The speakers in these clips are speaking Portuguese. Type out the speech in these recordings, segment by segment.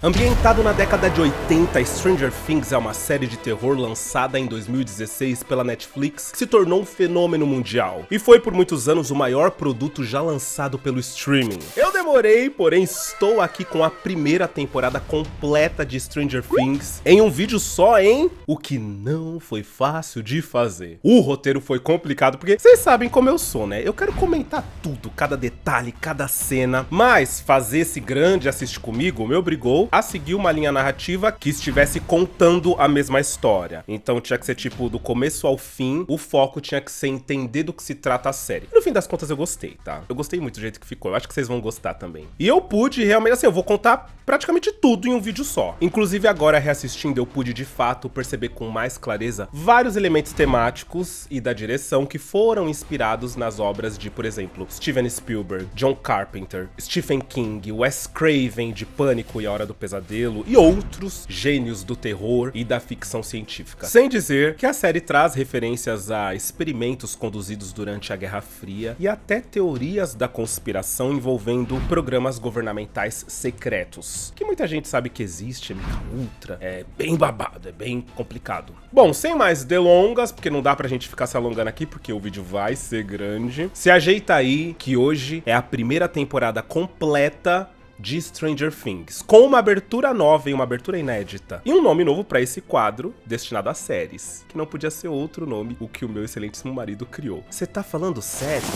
Ambientado na década de 80, Stranger Things é uma série de terror lançada em 2016 pela Netflix que se tornou um fenômeno mundial e foi por muitos anos o maior produto já lançado pelo streaming. Eu demorei, porém estou aqui com a primeira temporada completa de Stranger Things em um vídeo só, hein? O que não foi fácil de fazer. O roteiro foi complicado porque vocês sabem como eu sou, né? Eu quero comentar tudo, cada detalhe, cada cena, mas fazer esse grande assiste comigo me obrigou a seguir uma linha narrativa que estivesse contando a mesma história. Então tinha que ser tipo do começo ao fim, o foco tinha que ser entender do que se trata a série. No fim das contas eu gostei, tá? Eu gostei muito do jeito que ficou, eu acho que vocês vão gostar também. E eu pude realmente, assim, eu vou contar praticamente tudo em um vídeo só. Inclusive agora reassistindo eu pude de fato perceber com mais clareza vários elementos temáticos e da direção que foram inspirados nas obras de, por exemplo, Steven Spielberg, John Carpenter, Stephen King, Wes Craven de Pânico e A Hora do Pesadelo e outros gênios do terror e da ficção científica. Sem dizer que a série traz referências a experimentos conduzidos durante a Guerra Fria e até teorias da conspiração envolvendo programas governamentais secretos, que muita gente sabe que existe, MKUltra, é bem babado, é bem complicado. Bom, sem mais delongas, porque não dá pra gente ficar se alongando aqui, porque o vídeo vai ser grande, se ajeita aí que hoje é a primeira temporada completa de Stranger Things, com uma abertura nova e uma abertura inédita, e um nome novo pra esse quadro destinado a séries, que não podia ser outro nome o que o meu excelentíssimo marido criou. Você tá falando sério?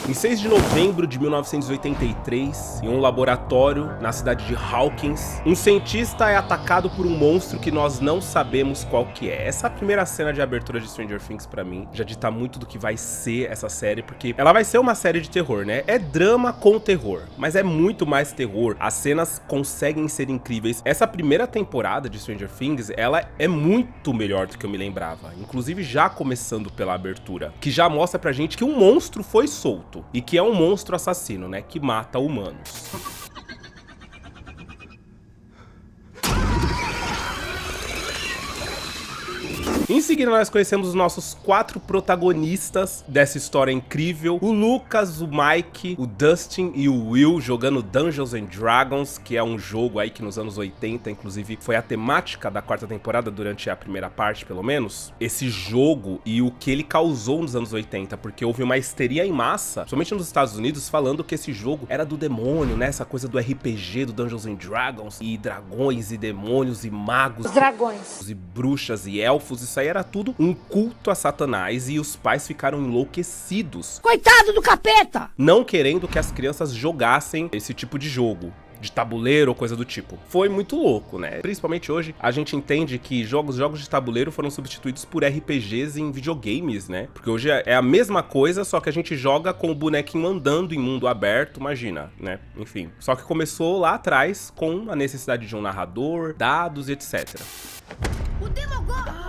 Em 6 de novembro de 1983, em um laboratório na cidade de Hawkins, um cientista é atacado por um monstro que nós não sabemos qual que é. Essa primeira cena de abertura de Stranger Things pra mim já dita muito do que vai ser essa série, porque ela vai ser uma série de terror, né? É drama com terror, mas é muito mais terror. As cenas conseguem ser incríveis. Essa primeira temporada de Stranger Things, ela é muito melhor do que eu me lembrava. Inclusive já começando pela abertura, que já mostra pra gente que um monstro foi solto. E que é um monstro assassino, né? Que mata humanos. Em seguida nós conhecemos os nossos 4 protagonistas dessa história incrível. O Lucas, o Mike, o Dustin e o Will jogando Dungeons and Dragons, que é um jogo aí que nos anos 80, inclusive, foi a temática da 4ª temporada durante a primeira parte, pelo menos. Esse jogo e o que ele causou nos anos 80, porque houve uma histeria em massa, somente nos Estados Unidos, falando que esse jogo era do demônio, né? Essa coisa do RPG, do Dungeons and Dragons, e dragões e demônios e magos. Dragões. E bruxas e elfos, isso aí era tudo um culto a Satanás e os pais ficaram enlouquecidos. Coitado do capeta! Não querendo que as crianças jogassem esse tipo de jogo, de tabuleiro ou coisa do tipo. Foi muito louco, né? Principalmente hoje, a gente entende que jogos de tabuleiro foram substituídos por RPGs em videogames, né? Porque hoje é a mesma coisa, só que a gente joga com o bonequinho andando em mundo aberto, imagina, né? Enfim, só que começou lá atrás com a necessidade de um narrador, dados e etc. O Demogorgon!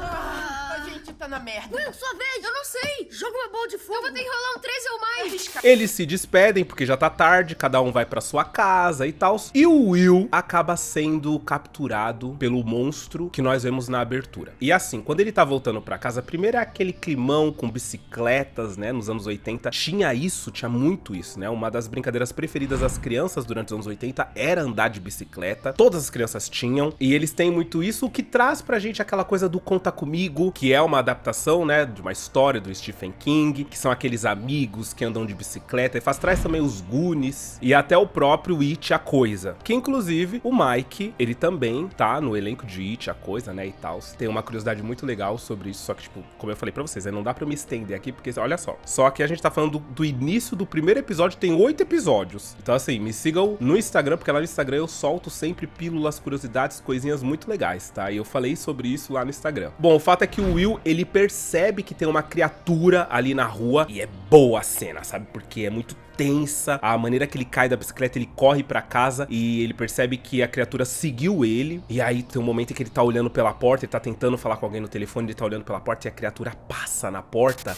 A gente tá na merda. Will, sua vez! Eu não sei! Joga uma bola de fogo! Eu vou ter que rolar um 13 ou mais! Eles se despedem porque já tá tarde, cada um vai pra sua casa e tal. E o Will acaba sendo capturado pelo monstro que nós vemos na abertura. E assim, quando ele tá voltando pra casa, primeiro é aquele climão com bicicletas, né? Nos anos 80 tinha muito isso, né? Uma das brincadeiras preferidas das crianças durante os anos 80 era andar de bicicleta. Todas as crianças tinham. E eles têm muito isso, o que traz pra gente aquela coisa do Conta Comigo, que é uma adaptação, né, de uma história do Stephen King, que são aqueles amigos que andam de bicicleta, e traz também os Goonies, e até o próprio It, a Coisa, que inclusive o Mike, ele também tá no elenco de It, a Coisa, né, e tal. Tem uma curiosidade muito legal sobre isso, só que, tipo, como eu falei pra vocês, né, não dá pra eu me estender aqui, porque, olha só que a gente tá falando do início do primeiro episódio, tem 8 episódios, então assim, me sigam no Instagram, porque lá no Instagram eu solto sempre pílulas, curiosidades, coisinhas muito legais, tá, e eu falei sobre isso lá no Instagram. Bom, o fato é que o Will, ele percebe que tem uma criatura ali na rua e é boa a cena, sabe? Porque é muito tensa, a maneira que ele cai da bicicleta, ele corre pra casa e ele percebe que a criatura seguiu ele, e aí tem um momento em que ele tá olhando pela porta, ele tá tentando falar com alguém no telefone, ele tá olhando pela porta e a criatura passa na porta.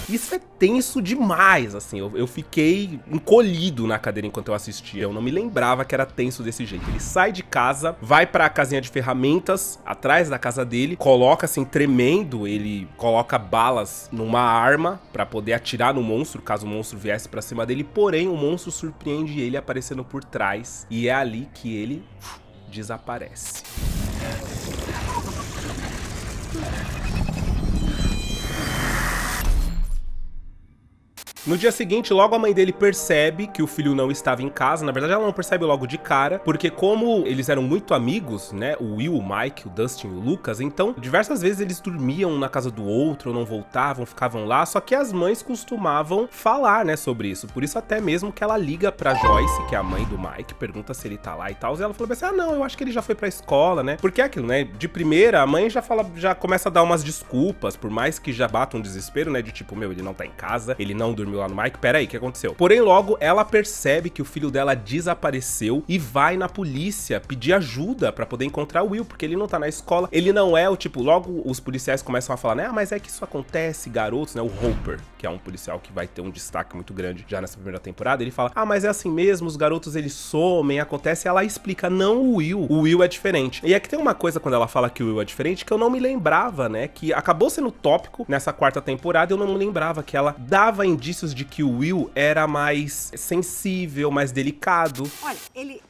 Isso é tenso demais, assim, eu fiquei encolhido na cadeira enquanto eu assistia. Eu não me lembrava que era tenso desse jeito. Ele sai de casa, vai pra casinha de ferramentas, atrás da casa dele, coloca assim, tremendo, ele coloca balas numa arma pra poder atirar no monstro, caso o monstro viesse pra cima dele, porém o monstro surpreende ele aparecendo por trás, e é ali que ele desaparece. No dia seguinte, logo a mãe dele percebe que o filho não estava em casa. Na verdade, ela não percebe logo de cara, porque como eles eram muito amigos, né, o Will, o Mike, o Dustin e o Lucas, então diversas vezes eles dormiam na casa do outro, não voltavam, ficavam lá, só que as mães costumavam falar, né, sobre isso. Por isso até mesmo que ela liga pra Joyce, que é a mãe do Mike, pergunta se ele tá lá e tal, e ela falou assim, ah não, eu acho que ele já foi pra escola, né, porque é aquilo, né, de primeira a mãe já começa a dar umas desculpas, por mais que já bata um desespero, né, de tipo, meu, ele não tá em casa, ele não dormiu lá no Mike, peraí, o que aconteceu? Porém, logo, ela percebe que o filho dela desapareceu e vai na polícia pedir ajuda pra poder encontrar o Will, porque ele não tá na escola, ele não é o tipo, logo os policiais começam a falar, né, ah, mas é que isso acontece, garotos, né, o Hopper, que é um policial que vai ter um destaque muito grande já nessa primeira temporada, ele fala, ah, mas é assim mesmo, os garotos eles somem, acontece, e ela explica, não o Will é diferente. E aqui tem uma coisa quando ela fala que o Will é diferente, que eu não me lembrava, né, que acabou sendo tópico nessa quarta temporada, eu não me lembrava que ela dava indícios de que o Will era mais sensível, mais delicado. Olha, ele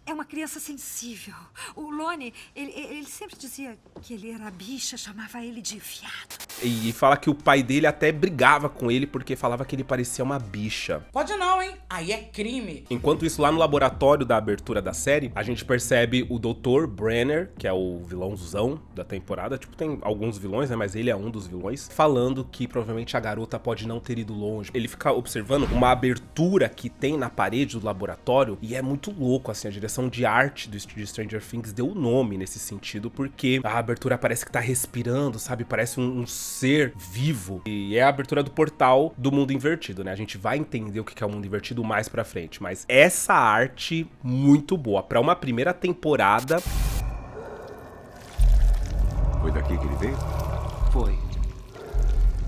é uma criança sensível. O Lonnie, ele sempre dizia que ele era bicha, chamava ele de viado. E fala que o pai dele até brigava com ele porque falava que ele parecia uma bicha. Pode não, hein? Aí é crime. Enquanto isso, lá no laboratório da abertura da série, a gente percebe o Dr. Brenner, que é o vilãozão da temporada. Tipo, tem alguns vilões, né? Mas ele é um dos vilões. Falando que provavelmente a garota pode não ter ido longe. Ele fica observando uma abertura que tem na parede do laboratório. E é muito louco, assim, a direção de arte do estúdio Stranger Things deu o nome nesse sentido, porque a abertura parece que tá respirando, sabe? Parece um ser vivo. E é a abertura do portal do mundo invertido, né? A gente vai entender o que é o mundo invertido mais pra frente, mas essa arte muito boa. Pra uma primeira temporada... Foi daqui que ele veio? Foi.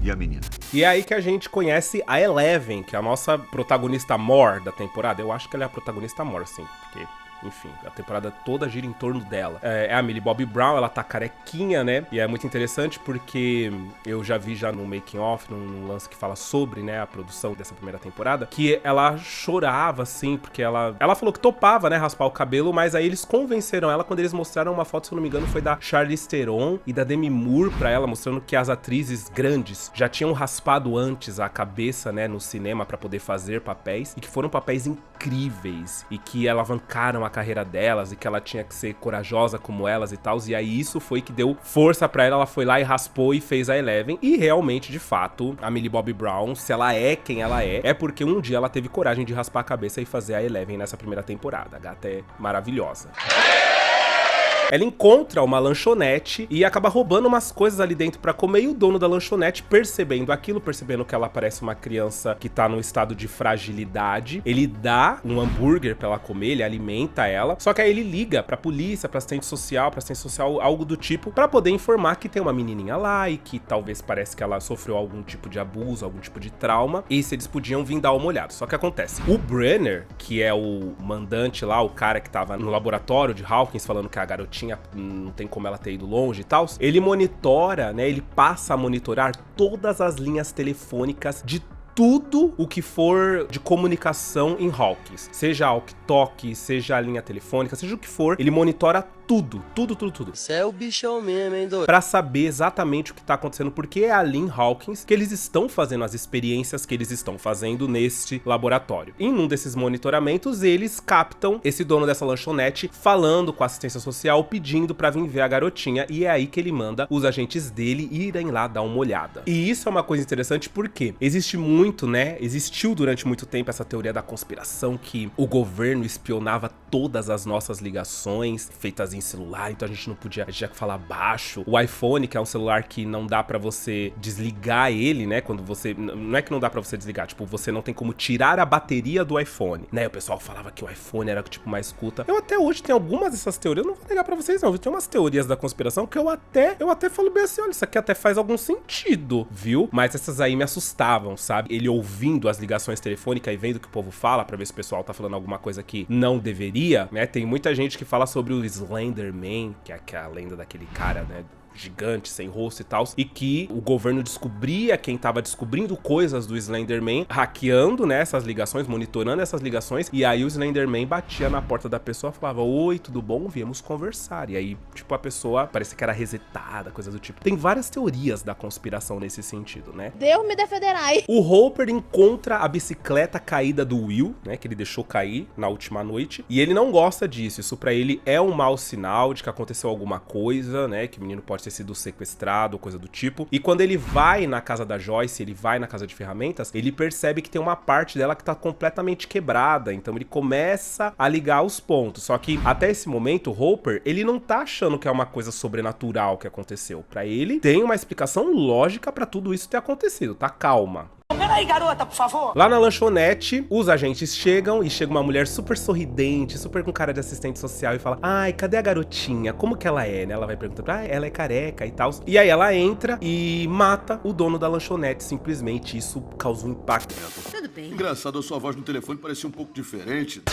E a menina? E é aí que a gente conhece a Eleven, que é a nossa protagonista mor da temporada. Eu acho que ela é a protagonista mor, sim, porque... Enfim, a temporada toda gira em torno dela. É a Millie Bobby Brown, ela tá carequinha, né? E é muito interessante porque eu já vi já no making off, num lance que fala sobre, né, a produção dessa primeira temporada, que ela chorava, assim, porque ela falou que topava, né, raspar o cabelo, mas aí eles convenceram ela quando eles mostraram uma foto, se eu não me engano, foi da Charlize Theron e da Demi Moore pra ela, mostrando que as atrizes grandes já tinham raspado antes a cabeça, né, no cinema pra poder fazer papéis, e que foram papéis incríveis, e que alavancaram a carreira delas e que ela tinha que ser corajosa como elas e tal, e aí isso foi que deu força pra ela foi lá e raspou e fez a Eleven, e realmente, de fato, a Millie Bobby Brown, se ela é quem ela é porque um dia ela teve coragem de raspar a cabeça e fazer a Eleven nessa primeira temporada. A gata é maravilhosa. Ela encontra uma lanchonete e acaba roubando umas coisas ali dentro pra comer, e o dono da lanchonete, percebendo aquilo, percebendo que ela parece uma criança que tá num estado de fragilidade, ele dá um hambúrguer pra ela comer, ele alimenta ela, só que aí ele liga pra polícia, pra assistente social, algo do tipo, pra poder informar que tem uma menininha lá e que talvez parece que ela sofreu algum tipo de abuso, algum tipo de trauma, e se eles podiam vir dar uma olhada. Só que acontece, o Brenner, que é o mandante lá, o cara que tava no laboratório de Hawkins falando que a garotinha não tem como ela ter ido longe e tal, ele monitora, né, ele passa a monitorar todas as linhas telefônicas de tudo o que for de comunicação em Hawkins, seja a walkie-talkie, seja a linha telefônica, seja o que for, ele monitora tudo. Você é o bichão mesmo, hein, doido? Pra saber exatamente o que tá acontecendo, porque é ali em Hawkins que eles estão fazendo as experiências que eles estão fazendo neste laboratório. Em um desses monitoramentos, eles captam esse dono dessa lanchonete falando com a assistência social, pedindo pra vir ver a garotinha, e é aí que ele manda os agentes dele irem lá dar uma olhada. E isso é uma coisa interessante porque existe muito muito, né? Existiu durante muito tempo essa teoria da conspiração que o governo espionava todas as nossas ligações feitas em celular, então a gente não podia, a gente tinha que falar baixo. O iPhone, que é um celular que não dá pra você desligar ele, né? Quando você, não é que não dá pra você desligar, tipo, você não tem como tirar a bateria do iPhone, né? O pessoal falava que o iPhone era tipo uma escuta. Eu até hoje tenho algumas dessas teorias, eu não vou negar pra vocês não, eu tenho umas teorias da conspiração que eu até falo bem assim, olha, isso aqui até faz algum sentido, viu? Mas essas aí me assustavam, sabe? Ele ouvindo as ligações telefônicas e vendo o que o povo fala, pra ver se o pessoal tá falando alguma coisa que não deveria, né? Tem muita gente que fala sobre o Slender Man, que é a lenda daquele cara, né? Gigante, sem rosto e tal, e que o governo descobria quem tava descobrindo coisas do Slenderman, hackeando, né, essas ligações, monitorando essas ligações, e aí o Slenderman batia na porta da pessoa e falava, oi, tudo bom? Viemos conversar. E aí, tipo, a pessoa parecia que era resetada, coisa do tipo. Tem várias teorias da conspiração nesse sentido, né? Deus me defenderai. O Hopper encontra a bicicleta caída do Will, né, que ele deixou cair na última noite, e ele não gosta disso. Isso pra ele é um mau sinal de que aconteceu alguma coisa, né, que o menino pode ter sido sequestrado, coisa do tipo. E quando ele vai na casa da Joyce, ele vai na casa de ferramentas, ele percebe que tem uma parte dela que tá completamente quebrada, então ele começa a ligar os pontos. Só que até esse momento, o Hopper, ele não tá achando que é uma coisa sobrenatural que aconteceu. Pra ele, tem uma explicação lógica pra tudo isso ter acontecido, tá? Calma. Peraí, garota, por favor. Lá na lanchonete, os agentes chegam e chega uma mulher super sorridente, super com cara de assistente social e fala, ai, cadê a garotinha? Como que ela é, né? Ela vai perguntar, ela é careca e tal. E aí ela entra e mata o dono da lanchonete, simplesmente. Isso causa um impacto. Tudo bem. Engraçado, a sua voz no telefone parecia um pouco diferente.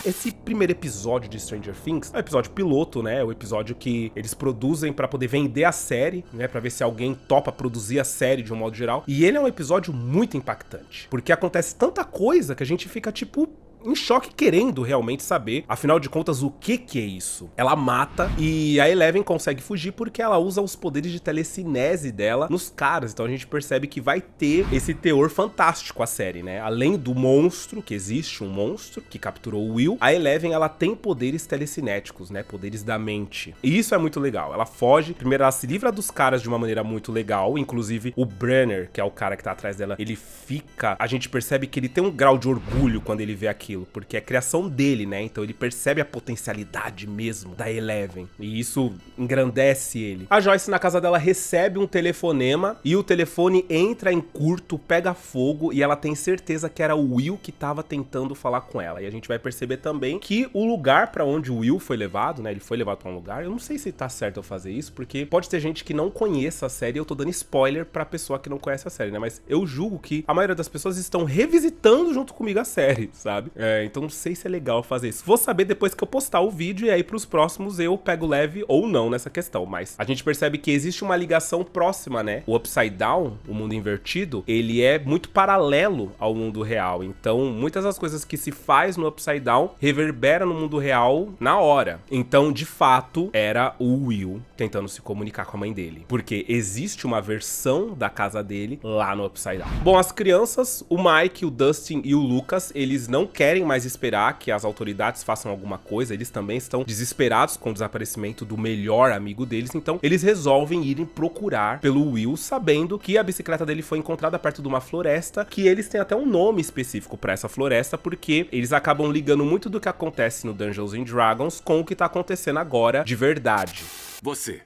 Esse primeiro episódio de Stranger Things é o episódio piloto, né? É o episódio que eles produzem pra poder vender a série, né? Pra ver se alguém topa produzir a série de um modo geral. E ele é um episódio muito impactante, porque acontece tanta coisa que a gente fica, tipo, em choque, querendo realmente saber, afinal de contas, o que é isso. Ela mata e a Eleven consegue fugir porque ela usa os poderes de telecinese dela nos caras. Então a gente percebe que vai ter esse teor fantástico a série, né? Além do monstro, que existe um monstro que capturou o Will, a Eleven, ela tem poderes telecinéticos, né? Poderes da mente. E isso é muito legal. Ela foge, primeiro ela se livra dos caras de uma maneira muito legal, inclusive o Brenner, que é o cara que tá atrás dela, ele fica... A gente percebe que ele tem um grau de orgulho quando ele vê aquilo, porque é a criação dele, né? Então ele percebe a potencialidade mesmo da Eleven, e isso engrandece ele. A Joyce na casa dela recebe um telefonema, e o telefone entra em curto, pega fogo, e ela tem certeza que era o Will que tava tentando falar com ela. E a gente vai perceber também que o lugar pra onde o Will foi levado, né? Ele foi levado pra um lugar, eu não sei se tá certo eu fazer isso, porque pode ter gente que não conheça a série, e eu tô dando spoiler pra pessoa que não conhece a série, né? Mas eu julgo que a maioria das pessoas estão revisitando junto comigo a série, sabe? Então não sei se é legal fazer isso. Vou saber depois que eu postar o vídeo, e aí pros próximos eu pego leve ou não nessa questão. Mas a gente percebe que existe uma ligação próxima, né? O Upside Down, o mundo invertido, ele é muito paralelo ao mundo real. Então muitas das coisas que se faz no Upside Down reverbera no mundo real na hora. Então, de fato, era o Will tentando se comunicar com a mãe dele, porque existe uma versão da casa dele lá no Upside Down. Bom, as crianças, o Mike, o Dustin e o Lucas, eles não querem mais esperar que as autoridades façam alguma coisa, eles também estão desesperados com o desaparecimento do melhor amigo deles, então eles resolvem irem procurar pelo Will, sabendo que a bicicleta dele foi encontrada perto de uma floresta, que eles têm até um nome específico para essa floresta, porque eles acabam ligando muito do que acontece no Dungeons & Dragons com o que tá acontecendo agora de verdade. Você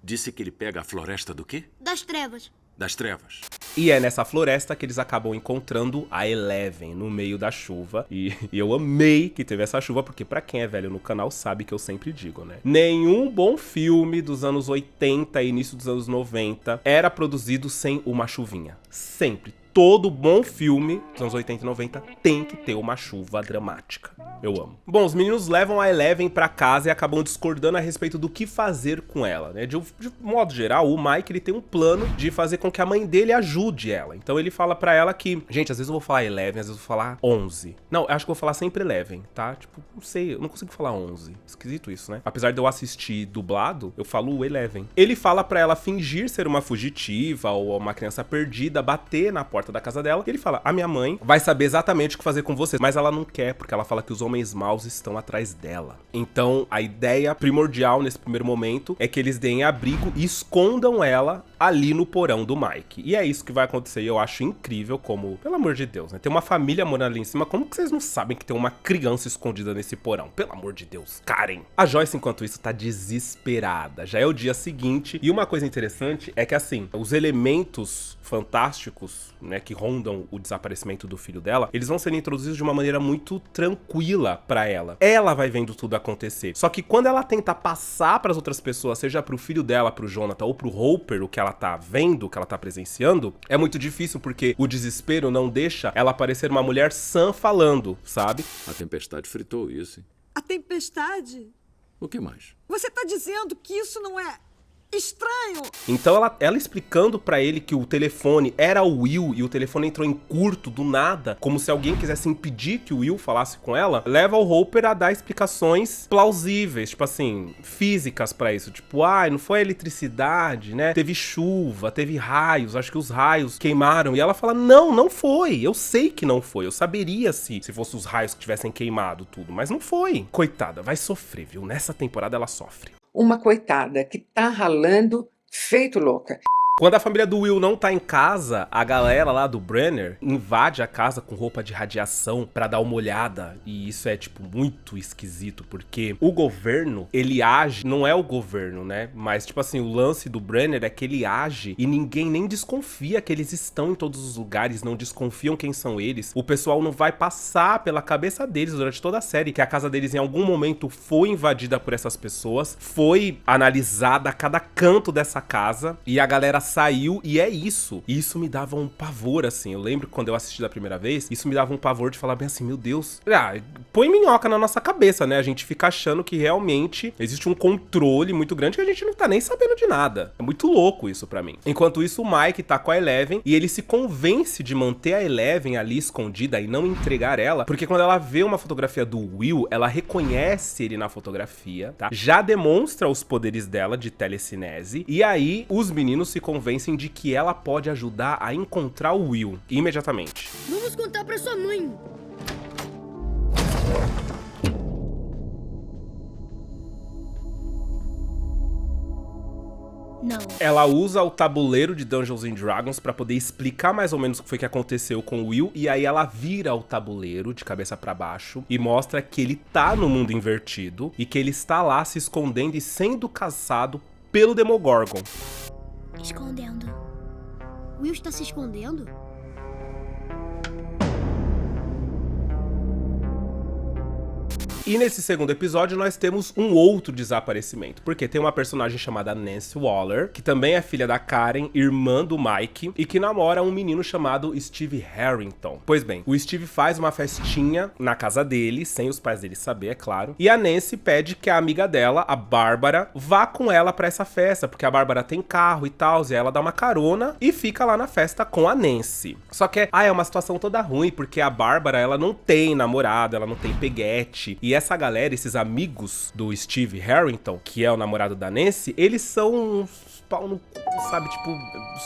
disse que ele pega a floresta do quê? Das trevas. Das trevas. E é nessa floresta que eles acabam encontrando a Eleven no meio da chuva. E eu amei que teve essa chuva, porque pra quem é velho no canal sabe que eu sempre digo, né? Nenhum bom filme dos anos 80 e início dos anos 90 era produzido sem uma chuvinha. Sempre. Todo bom filme dos anos 80 e 90 tem que ter uma chuva dramática. Eu amo. Bom, os meninos levam a Eleven pra casa e acabam discordando a respeito do que fazer com ela, né? De modo geral, o Mike, ele tem um plano de fazer com que a mãe dele ajude ela. Então ele fala pra ela que... Gente, às vezes eu vou falar Eleven, às vezes eu vou falar 11. Não, eu acho que eu vou falar sempre Eleven, tá? Tipo, não sei, eu não consigo falar 11. Esquisito isso, né? Apesar de eu assistir dublado, eu falo Eleven. Ele fala pra ela fingir ser uma fugitiva ou uma criança perdida, bater na porta porta da casa dela, e ele fala, a minha mãe vai saber exatamente o que fazer com você, mas ela não quer, porque ela fala que os homens maus estão atrás dela. Então, a ideia primordial nesse primeiro momento é que eles deem abrigo e escondam ela ali no porão do Mike. E é isso que vai acontecer, e eu acho incrível como, pelo amor de Deus, né? Tem uma família morando ali em cima, como que vocês não sabem que tem uma criança escondida nesse porão? Pelo amor de Deus, Karen. A Joyce, enquanto isso, tá desesperada. Já é o dia seguinte, e uma coisa interessante é que, assim, os elementos fantásticos, né, que rondam o desaparecimento do filho dela, eles vão ser introduzidos de uma maneira muito tranquila pra ela. Ela vai vendo tudo acontecer. Só que quando ela tenta passar pras outras pessoas, seja pro filho dela, pro Jonathan ou pro Hopper, o que ela tá vendo, o que ela tá presenciando, é muito difícil porque o desespero não deixa ela parecer uma mulher sã falando, sabe? A tempestade fritou isso, hein? A tempestade? O que mais? Você tá dizendo que isso não é estranho? Então ela explicando pra ele que o telefone era o Will e o telefone entrou em curto do nada, como se alguém quisesse impedir que o Will falasse com ela, leva o Hopper a dar explicações plausíveis, tipo assim, físicas pra isso. Tipo, não foi a eletricidade, né? Teve chuva, teve raios, acho que os raios queimaram. E ela fala, não foi. Eu sei que não foi. Eu saberia se fosse os raios que tivessem queimado tudo, mas não foi. Coitada, vai sofrer, viu? Nessa temporada ela sofre. Uma coitada que tá ralando feito louca. Quando a família do Will não tá em casa, a galera lá do Brenner invade a casa com roupa de radiação pra dar uma olhada. E isso é, tipo, muito esquisito, porque o governo, ele age, não é o governo, né? Mas, tipo assim, o lance do Brenner é que ele age e ninguém nem desconfia que eles estão em todos os lugares, não desconfiam quem são eles. O pessoal não vai passar pela cabeça deles durante toda a série, que a casa deles em algum momento foi invadida por essas pessoas, foi analisada a cada canto dessa casa, e a galera saiu, e é isso. E isso me dava um pavor, assim. Eu lembro que quando eu assisti da primeira vez, isso me dava um pavor de falar bem assim, meu Deus. Põe minhoca na nossa cabeça, né? A gente fica achando que realmente existe um controle muito grande que a gente não tá nem sabendo de nada. É muito louco isso pra mim. Enquanto isso, o Mike tá com a Eleven e ele se convence de manter a Eleven ali escondida e não entregar ela, porque quando ela vê uma fotografia do Will, ela reconhece ele na fotografia, tá? Já demonstra os poderes dela de telecinese, e aí os meninos se convencem de que ela pode ajudar a encontrar o Will imediatamente. Vamos contar pra sua mãe. Não. Ela usa o tabuleiro de Dungeons and Dragons pra poder explicar mais ou menos o que foi que aconteceu com o Will, e aí ela vira o tabuleiro de cabeça pra baixo e mostra que ele tá no mundo invertido e que ele está lá se escondendo e sendo caçado pelo Demogorgon. Escondendo. Will está se escondendo? E nesse segundo episódio nós temos um outro desaparecimento, porque tem uma personagem chamada Nancy Waller, que também é filha da Karen, irmã do Mike, e que namora um menino chamado Steve Harrington. Pois bem, o Steve faz uma festinha na casa dele, sem os pais dele saber, é claro, e a Nancy pede que a amiga dela, a Bárbara, vá com ela pra essa festa, porque a Bárbara tem carro e tal, e ela dá uma carona e fica lá na festa com a Nancy. Só que é uma situação toda ruim, porque a Bárbara, ela não tem namorado, ela não tem peguete, e essa galera, esses amigos do Steve Harrington, que é o namorado da Nancy, eles são uns pau no cu, sabe? Tipo,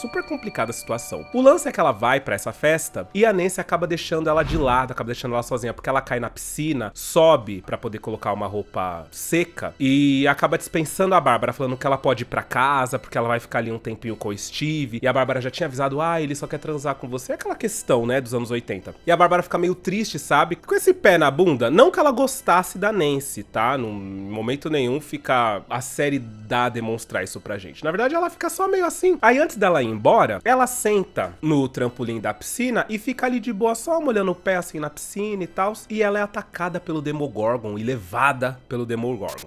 super complicada a situação. O lance é que ela vai pra essa festa e a Nancy acaba deixando ela de lado, acaba deixando ela sozinha, porque ela cai na piscina, sobe pra poder colocar uma roupa seca e acaba dispensando a Bárbara, falando que ela pode ir pra casa, porque ela vai ficar ali um tempinho com o Steve. E a Bárbara já tinha avisado, ele só quer transar com você. É aquela questão, né, dos anos 80. E a Bárbara fica meio triste, sabe? Com esse pé na bunda. Não que ela gostasse da Nancy, tá? Num momento nenhum fica a série dá a demonstrar isso pra gente. Na verdade, ela fica só meio assim. Aí antes dela ir embora, ela senta no trampolim da piscina e fica ali de boa, só molhando o pé assim na piscina e tal. E ela é atacada pelo Demogorgon e levada pelo Demogorgon.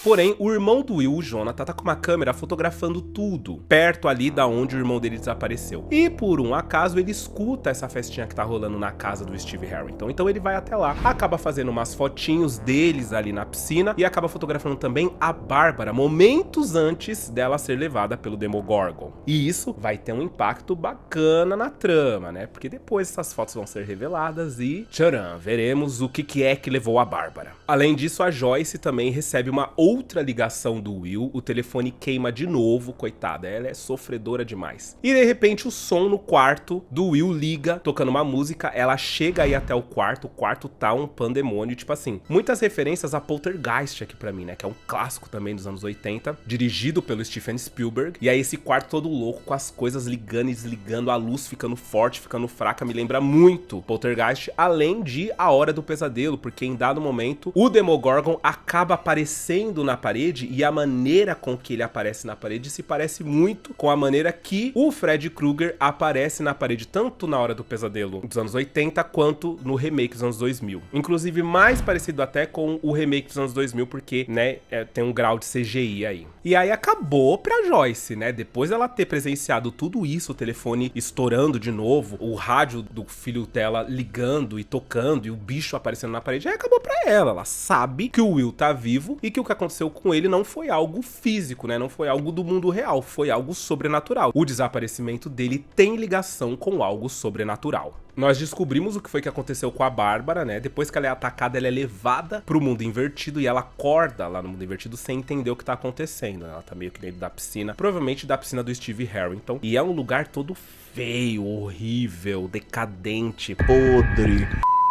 Porém, o irmão do Will, o Jonathan, tá com uma câmera fotografando tudo, perto ali da onde o irmão dele desapareceu. E por um acaso ele escuta essa festinha que tá rolando na casa do Steve Harrington. Então ele vai até lá, acaba fazendo umas fotinhos deles ali na piscina e acaba fotografando também a Bárbara, momentos antes dela ser levada pelo Demogorgon. E isso vai ter um impacto bacana na trama, né? Porque depois essas fotos vão ser reveladas e tcharam, veremos o que é que levou a Bárbara. Além disso, a Joyce também recebe uma outra ligação do Will, o telefone queima de novo, coitada, ela é sofredora demais. E de repente o som no quarto do Will liga, tocando uma música, ela chega aí até o quarto tá um pandemônio, tipo assim, muitas referências a Poltergeist aqui pra mim, né, que é um clássico também dos anos 80, dirigido pelo Steven Spielberg, e aí esse quarto todo louco, com as coisas ligando e desligando, a luz ficando forte, ficando fraca, me lembra muito Poltergeist, além de A Hora do Pesadelo, porque em dado momento o Demogorgon acaba aparecendo na parede e a maneira com que ele aparece na parede se parece muito com a maneira que o Freddy Krueger aparece na parede, tanto na Hora do Pesadelo dos anos 80 quanto no remake dos anos 2000. Inclusive mais parecido até com o remake dos anos 2000, porque, né, tem um grau de CGI aí. E aí acabou pra Joyce, né, depois dela ter presenciado tudo isso, o telefone estourando de novo, o rádio do filho dela ligando e tocando e o bicho aparecendo na parede, aí acabou pra ela. Ela sabe que o Will tá vivo e que o que aconteceu com ele não foi algo físico, né, não foi algo do mundo real, foi algo sobrenatural. O desaparecimento dele tem ligação com algo sobrenatural. Nós descobrimos o que foi que aconteceu com a Bárbara, né? Depois que ela é atacada, ela é levada pro mundo invertido e ela acorda lá no mundo invertido sem entender o que tá acontecendo, né? Ela tá meio que dentro da piscina, provavelmente da piscina do Steve Harrington. E é um lugar todo feio, horrível, decadente, podre.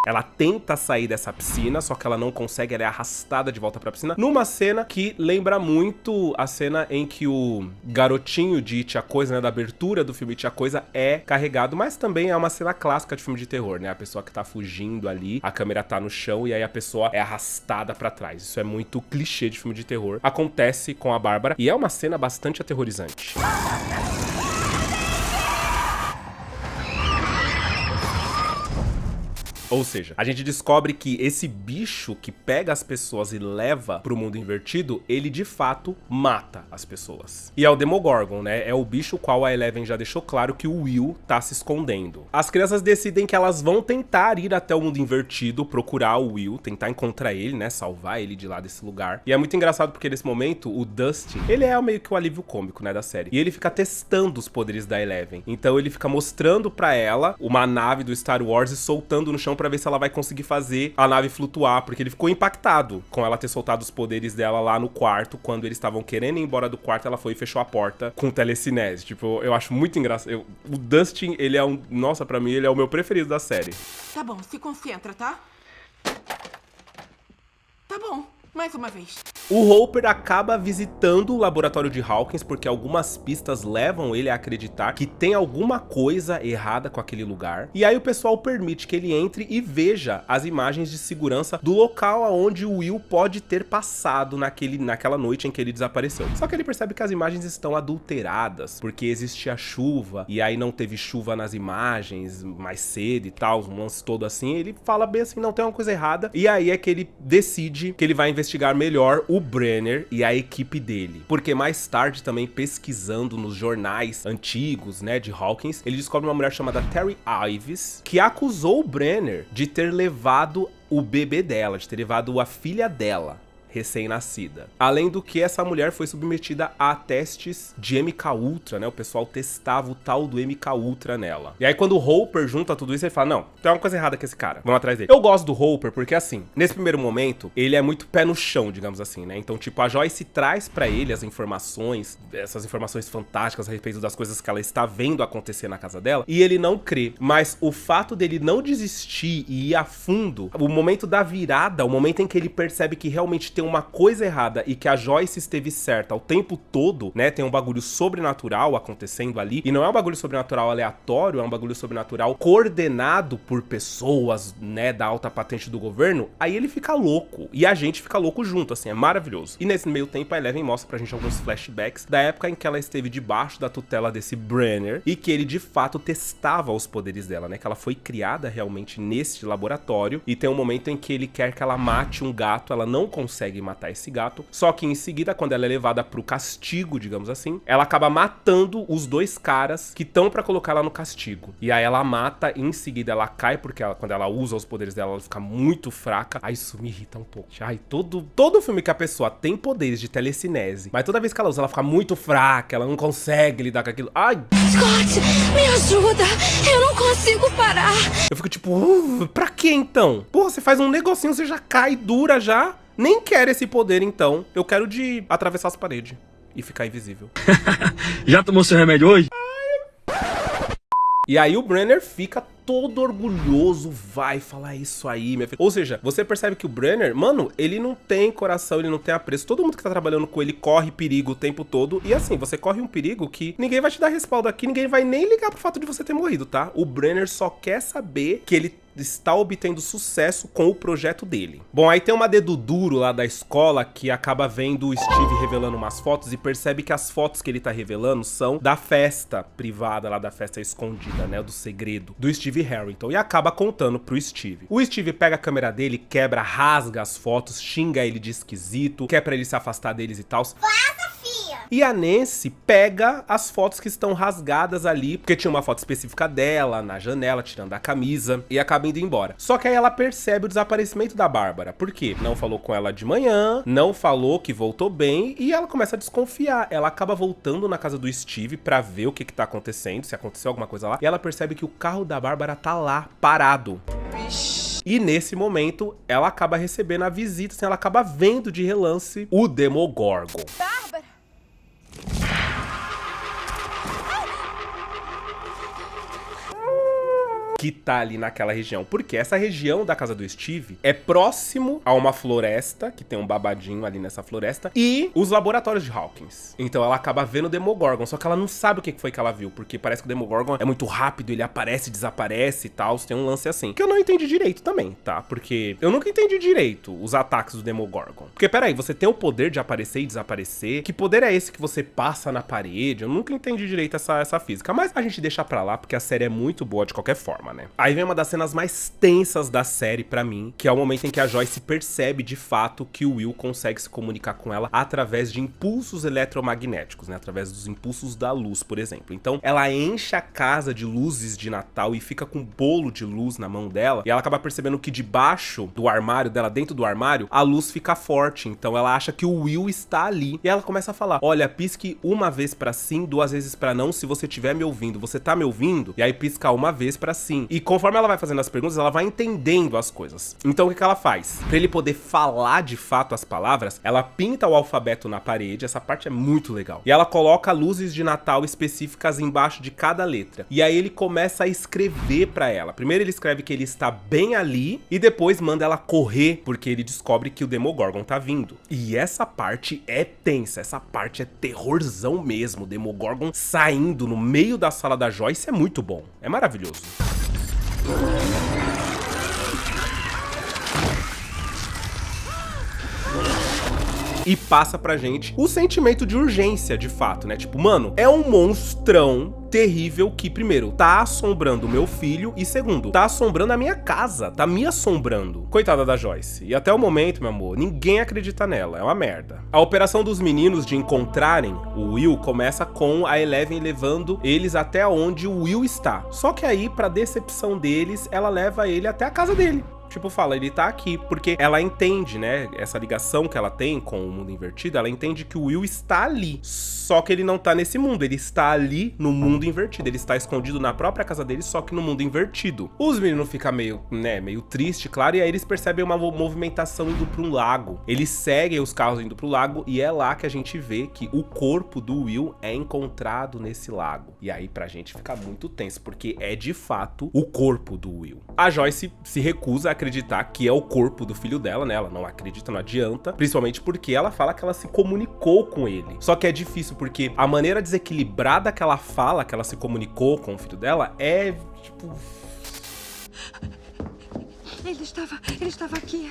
Ela tenta sair dessa piscina, só que ela não consegue, ela é arrastada de volta pra piscina, numa cena que lembra muito a cena em que o garotinho de It a Coisa, né, da abertura do filme It a Coisa, é carregado, mas também é uma cena clássica de filme de terror, né, a pessoa que tá fugindo ali, a câmera tá no chão e aí a pessoa é arrastada pra trás. Isso é muito clichê de filme de terror, acontece com a Bárbara e é uma cena bastante aterrorizante. Ou seja, a gente descobre que esse bicho que pega as pessoas e leva pro mundo invertido, ele de fato mata as pessoas. E é o Demogorgon, né? É o bicho qual a Eleven já deixou claro que o Will tá se escondendo. As crianças decidem que elas vão tentar ir até o mundo invertido, procurar o Will, tentar encontrar ele, né? Salvar ele de lá desse lugar. E é muito engraçado porque nesse momento, o Dustin, ele é meio que o alívio cômico, né, da série. E ele fica testando os poderes da Eleven. Então ele fica mostrando pra ela uma nave do Star Wars e soltando no chão pra ver se ela vai conseguir fazer a nave flutuar, porque ele ficou impactado com ela ter soltado os poderes dela lá no quarto, quando eles estavam querendo ir embora do quarto, ela foi e fechou a porta com telecinese. Tipo, eu acho muito engraçado. O Dustin, ele é nossa, pra mim, ele é o meu preferido da série. Tá bom, se concentra, tá? Tá bom, mais uma vez. O Hopper acaba visitando o laboratório de Hawkins porque algumas pistas levam ele a acreditar que tem alguma coisa errada com aquele lugar. E aí o pessoal permite que ele entre e veja as imagens de segurança do local aonde o Will pode ter passado naquela noite em que ele desapareceu. Só que ele percebe que as imagens estão adulteradas, porque existia chuva, e aí não teve chuva nas imagens mais cedo e tal, um lance todo assim. Ele fala bem assim, não, tem uma coisa errada. E aí é que ele decide que ele vai investigar melhor o Brenner e a equipe dele, porque mais tarde também pesquisando nos jornais antigos, né, de Hawkins, ele descobre uma mulher chamada Terry Ives, que acusou o Brenner de ter levado o bebê dela, de ter levado a filha dela, recém-nascida. Além do que, essa mulher foi submetida a testes de MKUltra, né? O pessoal testava o tal do MKUltra nela. E aí quando o Hopper junta tudo isso, ele fala, não, tem uma coisa errada com esse cara, vamos atrás dele. Eu gosto do Hopper porque, assim, nesse primeiro momento, ele é muito pé no chão, digamos assim, né? Então, tipo, a Joyce traz pra ele as informações, essas informações fantásticas a respeito das coisas que ela está vendo acontecer na casa dela, e ele não crê. Mas o fato dele não desistir e ir a fundo, o momento da virada, o momento em que ele percebe que realmente tem uma coisa errada e que a Joyce esteve certa o tempo todo, né? Tem um bagulho sobrenatural acontecendo ali, e não é um bagulho sobrenatural aleatório, é um bagulho sobrenatural coordenado por pessoas, né, da alta patente do governo. Aí ele fica louco, e a gente fica louco junto, assim, é maravilhoso. E nesse meio tempo a Eleven mostra pra gente alguns flashbacks da época em que ela esteve debaixo da tutela desse Brenner, e que ele de fato testava os poderes dela, né? Que ela foi criada realmente neste laboratório, e tem um momento em que ele quer que ela mate um gato, ela não consegue consegue matar esse gato. Só que em seguida, quando ela é levada pro castigo, digamos assim, ela acaba matando os 2 caras que estão pra colocar ela no castigo. E aí ela mata, e em seguida ela cai, porque quando ela usa os poderes dela, ela fica muito fraca. Aí isso me irrita um pouco. Ai, todo filme que a pessoa tem poderes de telecinese, mas toda vez que ela usa, ela fica muito fraca, ela não consegue lidar com aquilo. Ai! Scott, me ajuda! Eu não consigo parar! Eu fico tipo, pra que então? Porra, você faz um negocinho, você já cai dura já. Nem quero esse poder então. Eu quero de atravessar as paredes e ficar invisível. Já tomou seu remédio hoje? E aí o Brenner fica todo orgulhoso, vai falar isso aí, minha filha. Ou seja, você percebe que o Brenner, mano, ele não tem coração, ele não tem apreço. Todo mundo que tá trabalhando com ele corre perigo o tempo todo. E assim, você corre um perigo que ninguém vai te dar respaldo aqui, ninguém vai nem ligar pro fato de você ter morrido, tá? O Brenner só quer saber que ele está obtendo sucesso com o projeto dele. Bom, aí tem uma dedo duro lá da escola que acaba vendo o Steve revelando umas fotos e percebe que as fotos que ele tá revelando são da festa privada, lá da festa escondida, né, do segredo, do Steve Harrington, e acaba contando pro Steve. O Steve pega a câmera dele, quebra, rasga as fotos, xinga ele de esquisito, quer pra ele se afastar deles e tal. E a Nancy pega as fotos que estão rasgadas ali, porque tinha uma foto específica dela na janela, tirando a camisa, e acaba indo embora. Só que aí ela percebe o desaparecimento da Bárbara. Por quê? Não falou com ela de manhã, não falou que voltou bem, e ela começa a desconfiar. Ela acaba voltando na casa do Steve pra ver o que tá acontecendo, se aconteceu alguma coisa lá, e ela percebe que o carro da Bárbara tá lá, parado. E nesse momento, ela acaba recebendo a visita, assim, ela acaba vendo de relance o Demogorgon. Bárbara! Que tá ali naquela região, porque essa região da casa do Steve é próximo a uma floresta, que tem um babadinho ali nessa floresta, e os laboratórios de Hawkins. Então ela acaba vendo o Demogorgon, só que ela não sabe o que foi que ela viu, porque parece que o Demogorgon é muito rápido, ele aparece, desaparece e tal, tem um lance assim, que eu não entendi direito também, tá? Porque eu nunca entendi direito os ataques do Demogorgon. Porque peraí, você tem o poder de aparecer e desaparecer, que poder é esse que você passa na parede? Eu nunca entendi direito essa física, mas a gente deixa pra lá, porque a série é muito boa de qualquer forma, né? Aí vem uma das cenas mais tensas da série pra mim, que é o momento em que a Joyce percebe de fato que o Will consegue se comunicar com ela através de impulsos eletromagnéticos, né? Através dos impulsos da luz, por exemplo. Então ela enche a casa de luzes de Natal e fica com um bolo de luz na mão dela, e ela acaba percebendo que debaixo do armário dela, dentro do armário, a luz fica forte. Então ela acha que o Will está ali. E ela começa a falar, olha, pisque uma vez pra sim, 2 vezes pra não, se você estiver me ouvindo. Você tá me ouvindo? E aí pisca uma vez pra sim. E conforme ela vai fazendo as perguntas, ela vai entendendo as coisas. Então o que ela faz? Pra ele poder falar de fato as palavras, ela pinta o alfabeto na parede. Essa parte é muito legal. E ela coloca luzes de Natal específicas embaixo de cada letra. E aí ele começa a escrever pra ela. Primeiro ele escreve que ele está bem ali, e depois manda ela correr, porque ele descobre que o Demogorgon tá vindo. E essa parte é tensa, essa parte é terrorzão mesmo. O Demogorgon saindo no meio da sala da Joyce é muito bom. É maravilhoso. E passa pra gente o sentimento de urgência, de fato, né? Tipo, mano, é um monstrão terrível que, primeiro, tá assombrando o meu filho e, segundo, tá assombrando a minha casa, tá me assombrando. Coitada da Joyce. E até o momento, meu amor, ninguém acredita nela, é uma merda. A operação dos meninos de encontrarem o Will começa com a Eleven levando eles até onde o Will está. Só que aí, pra decepção deles, ela leva ele até a casa dele. Tipo, fala, ele tá aqui, porque ela entende, né, essa ligação que ela tem com o mundo invertido, ela entende que o Will está ali, só que ele não tá nesse mundo, ele está ali no mundo invertido, ele está escondido na própria casa dele, só que no mundo invertido. Os meninos ficam meio, né, meio triste, claro, e aí eles percebem uma movimentação indo pra um lago. Eles seguem os carros indo pro lago, e é lá que a gente vê que o corpo do Will é encontrado nesse lago. E aí pra gente fica muito tenso, porque é de fato o corpo do Will. A Joyce se recusa a acreditar que é o corpo do filho dela, né? Ela não acredita, não adianta. Principalmente porque ela fala que ela se comunicou com ele. Só que é difícil porque a maneira desequilibrada que ela fala que ela se comunicou com o filho dela é, tipo... Ele estava aqui.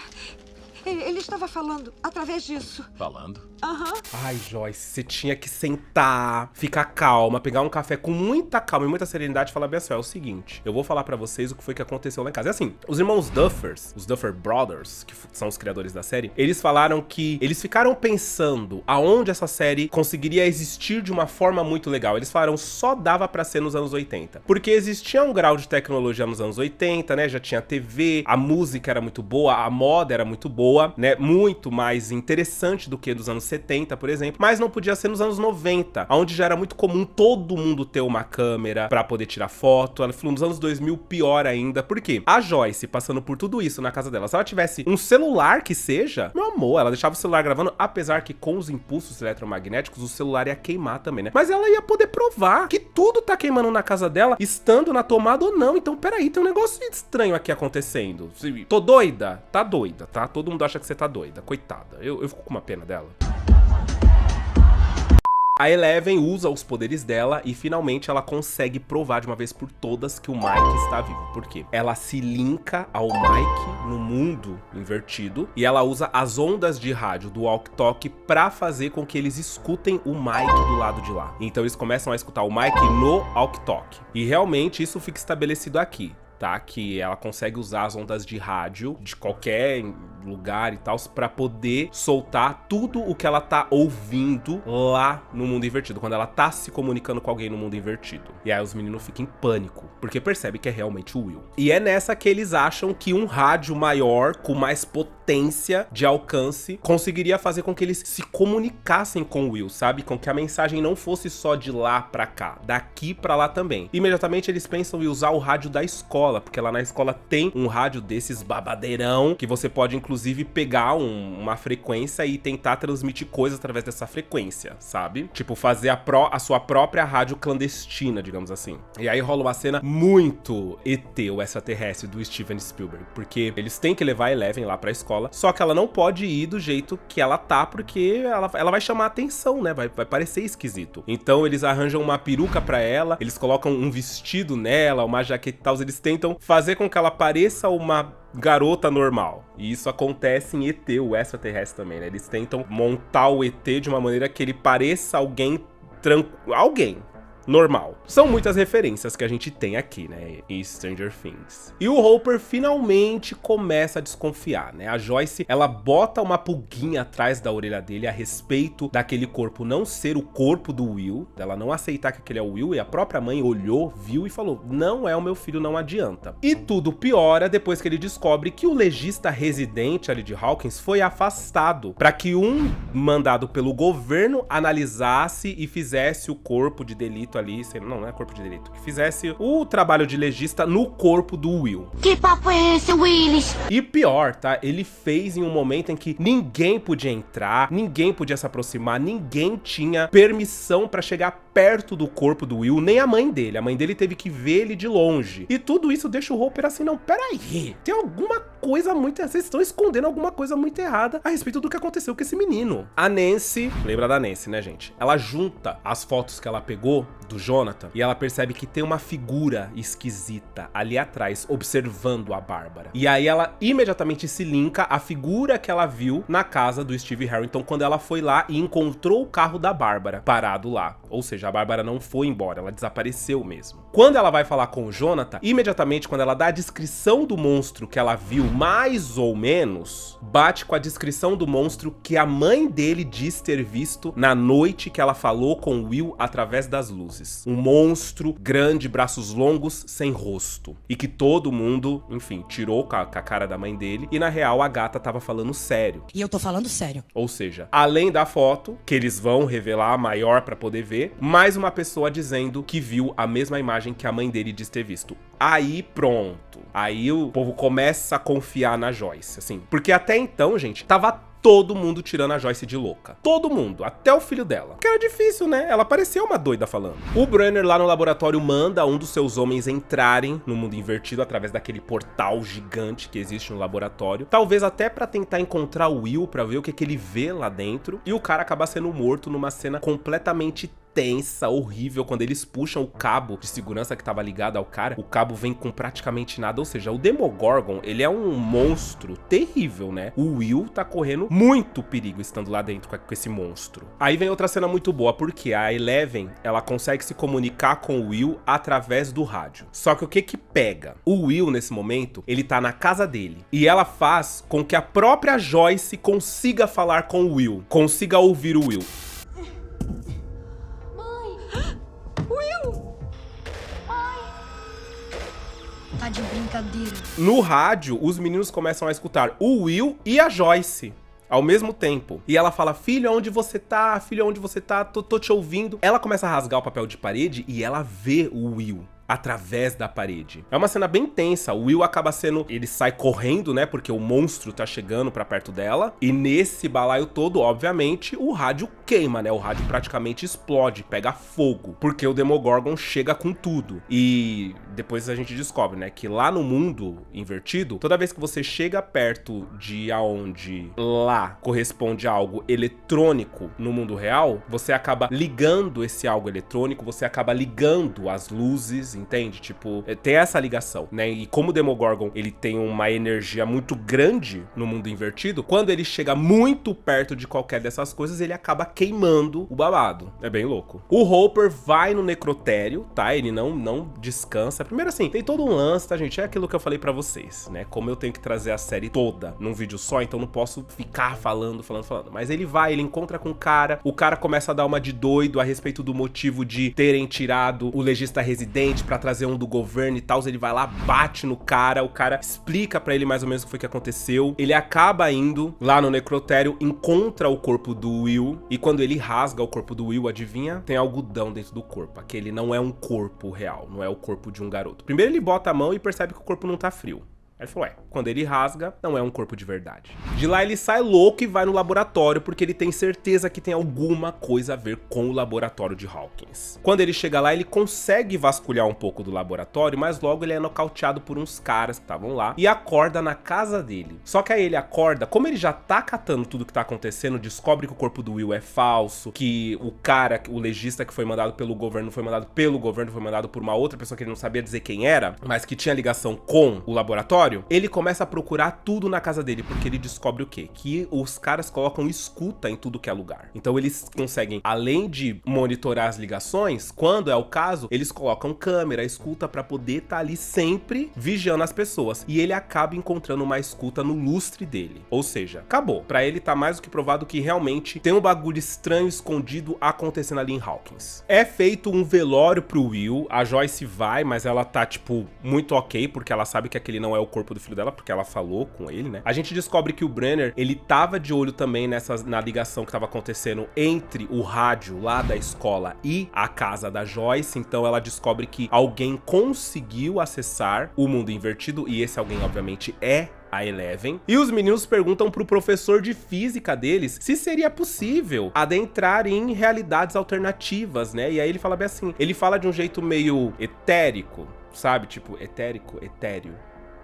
Ele estava falando através disso. Falando? Aham. Ai, Joyce, você tinha que sentar, ficar calma, pegar um café com muita calma e muita serenidade e falar bem assim, é o seguinte, eu vou falar pra vocês o que foi que aconteceu lá em casa. É assim, os irmãos Duffers, os Duffer Brothers, que são os criadores da série, eles falaram que eles ficaram pensando aonde essa série conseguiria existir de uma forma muito legal. Eles falaram, só dava pra ser nos anos 80. Porque existia um grau de tecnologia nos anos 80, né? Já tinha TV, a música era muito boa, a moda era muito boa, né? Muito mais interessante do que dos anos 70, por exemplo. Mas não podia ser nos anos 90, onde já era muito comum todo mundo ter uma câmera pra poder tirar foto. Ela falou, nos anos 2000, pior ainda. Por quê? A Joyce, passando por tudo isso na casa dela, se ela tivesse um celular que seja, meu amor, ela deixava o celular gravando, apesar que com os impulsos eletromagnéticos, o celular ia queimar também, né? Mas ela ia poder provar que tudo tá queimando na casa dela, estando na tomada ou não. Então, peraí, tem um negócio estranho aqui acontecendo. Tô doida? Tá doida, tá? Todo mundo acha que você tá doida. Coitada. Eu fico com uma pena dela. A Eleven usa os poderes dela e finalmente ela consegue provar de uma vez por todas que o Mike está vivo. Por quê? Ela se linka ao Mike no mundo invertido e ela usa as ondas de rádio do walkie-talkie pra fazer com que eles escutem o Mike do lado de lá. Então eles começam a escutar o Mike no walkie-talkie. E realmente isso fica estabelecido aqui. Tá? Que ela consegue usar as ondas de rádio de qualquer lugar e tal pra poder soltar tudo o que ela tá ouvindo lá no mundo invertido, quando ela tá se comunicando com alguém no mundo invertido. E aí os meninos ficam em pânico, porque percebem que é realmente o Will. E é nessa que eles acham que um rádio maior, com mais potência de alcance, conseguiria fazer com que eles se comunicassem com o Will, sabe? Com que a mensagem não fosse só de lá pra cá, daqui pra lá também. Imediatamente eles pensam em usar o rádio da escola, porque lá na escola tem um rádio desses babadeirão, que você pode inclusive pegar uma frequência e tentar transmitir coisas através dessa frequência, sabe? Tipo, fazer a sua própria rádio clandestina, digamos assim. E aí rola uma cena muito ET, o extraterrestre, do Steven Spielberg, porque eles têm que levar a Eleven lá pra escola, só que ela não pode ir do jeito que ela tá, porque ela vai chamar a atenção, né? Vai parecer esquisito. Então eles arranjam uma peruca pra ela, eles colocam um vestido nela, uma jaqueta e tal, eles tentam fazer com que ela pareça uma garota normal. E isso acontece em ET, o extraterrestre também, né? Eles tentam montar o ET de uma maneira que ele pareça alguém normal. São muitas referências que a gente tem aqui, né, em Stranger Things. E o Hopper finalmente começa a desconfiar, né? A Joyce, ela bota uma pulguinha atrás da orelha dele a respeito daquele corpo não ser o corpo do Will, dela não aceitar que aquele é o Will, e a própria mãe olhou, viu e falou, não é o meu filho, não adianta. E tudo piora depois que ele descobre que o legista residente ali de Hawkins foi afastado para que um mandado pelo governo analisasse e fizesse o corpo de delito ali, não é corpo de delito, que fizesse o trabalho de legista no corpo do Will. Que papo é esse, Willis? E pior, tá? Ele fez em um momento em que ninguém podia entrar, ninguém podia se aproximar, ninguém tinha permissão pra chegar perto do corpo do Will, nem a mãe dele. A mãe dele teve que ver ele de longe. E tudo isso deixa o Hopper assim, não, peraí, tem alguma coisa muito... Vocês estão escondendo alguma coisa muito errada a respeito do que aconteceu com esse menino. A Nancy, lembra da Nancy, né, gente? Ela junta as fotos que ela pegou do Jonathan e ela percebe que tem uma figura esquisita ali atrás, observando a Bárbara. E aí ela imediatamente se linka à figura que ela viu na casa do Steve Harrington quando ela foi lá e encontrou o carro da Bárbara parado lá. Ou seja, a Bárbara não foi embora, ela desapareceu mesmo. Quando ela vai falar com o Jonathan, imediatamente quando ela dá a descrição do monstro que ela viu, mais ou menos, bate com a descrição do monstro que a mãe dele diz ter visto na noite que ela falou com o Will através das luzes. Um monstro grande, braços longos, sem rosto. E que todo mundo, enfim, tirou com a cara da mãe dele. E na real, a gata tava falando sério. E eu tô falando sério. Ou seja, além da foto, que eles vão revelar maior pra poder ver, mais uma pessoa dizendo que viu a mesma imagem que a mãe dele diz ter visto. Aí pronto. Aí o povo começa a confiar na Joyce, assim. Porque até então, gente, tava todo mundo tirando a Joyce de louca. Todo mundo, até o filho dela. Que era difícil, né? Ela parecia uma doida falando. O Brenner lá no laboratório manda um dos seus homens entrarem no mundo invertido através daquele portal gigante que existe no laboratório. Talvez até pra tentar encontrar o Will, pra ver o que ele vê lá dentro. E o cara acaba sendo morto numa cena completamente tensa, horrível, quando eles puxam o cabo de segurança que tava ligado ao cara, o cabo vem com praticamente nada, ou seja, o Demogorgon, ele é um monstro terrível, né? O Will tá correndo muito perigo estando lá dentro com esse monstro. Aí vem outra cena muito boa, porque a Eleven, ela consegue se comunicar com o Will através do rádio. Só que o que pega? O Will, nesse momento, ele tá na casa dele, e ela faz com que a própria Joyce consiga falar com o Will, consiga ouvir o Will. Tá de brincadeira. No rádio, os meninos começam a escutar o Will e a Joyce ao mesmo tempo. E ela fala, filho, onde você tá? Filho, onde você tá? Tô te ouvindo. Ela começa a rasgar o papel de parede e ela vê o Will através da parede. É uma cena bem tensa. O Will acaba sendo... Ele sai correndo, né? Porque o monstro tá chegando pra perto dela. E nesse balaio todo, obviamente, o rádio queima, né? O rádio praticamente explode, pega fogo. Porque o Demogorgon chega com tudo. E depois a gente descobre, né? Que lá no mundo invertido, toda vez que você chega perto de aonde lá corresponde a algo eletrônico no mundo real, você acaba ligando esse algo eletrônico, você acaba ligando as luzes, entende? Tipo, tem essa ligação, né? E como o Demogorgon, ele tem uma energia muito grande no mundo invertido, quando ele chega muito perto de qualquer dessas coisas, ele acaba queimando o babado. É bem louco. O Hopper vai no necrotério, tá? Ele não descansa. Primeiro assim, tem todo um lance, tá, gente? É aquilo que eu falei pra vocês, né? Como eu tenho que trazer a série toda num vídeo só, então não posso ficar falando. Mas ele vai, ele encontra com o cara começa a dar uma de doido a respeito do motivo de terem tirado o legista residente pra trazer um do governo e tal. Ele vai lá, bate no cara, o cara explica pra ele mais ou menos o que foi que aconteceu. Ele acaba indo lá no necrotério, encontra o corpo do Will, e quando ele rasga o corpo do Will, adivinha? Tem algodão dentro do corpo. Aquele não é um corpo real, não é o corpo de um garoto. Primeiro ele bota a mão e percebe que o corpo não tá frio. Aí ele falou, quando ele rasga, não é um corpo de verdade. De lá ele sai louco e vai no laboratório, porque ele tem certeza que tem alguma coisa a ver com o laboratório de Hawkins. Quando ele chega lá, ele consegue vasculhar um pouco do laboratório, mas logo ele é nocauteado por uns caras que estavam lá e acorda na casa dele. Só que aí ele acorda, como ele já tá catando tudo que tá acontecendo, descobre que o corpo do Will é falso, que o cara, o legista que foi mandado pelo governo, foi mandado por uma outra pessoa que ele não sabia dizer quem era, mas que tinha ligação com o laboratório. Ele começa a procurar tudo na casa dele, porque ele descobre o quê? Que os caras colocam escuta em tudo que é lugar. Então eles conseguem, além de monitorar as ligações, quando é o caso, eles colocam câmera, escuta pra poder estar ali sempre vigiando as pessoas. E ele acaba encontrando uma escuta no lustre dele. Ou seja, acabou. Pra ele tá mais do que provado que realmente tem um bagulho estranho escondido acontecendo ali em Hawkins. É feito um velório pro Will, a Joyce vai, mas ela tá, tipo, muito ok, porque ela sabe que aquele não é o corpo do filho dela, porque ela falou com ele, né? A gente descobre que o Brenner, ele tava de olho também na ligação que tava acontecendo entre o rádio lá da escola e a casa da Joyce, então ela descobre que alguém conseguiu acessar o mundo invertido, e esse alguém, obviamente, é a Eleven. E os meninos perguntam pro professor de física deles se seria possível adentrar em realidades alternativas, né? E aí ele fala bem assim, ele fala de um jeito meio etérico, sabe? Tipo, etéreo.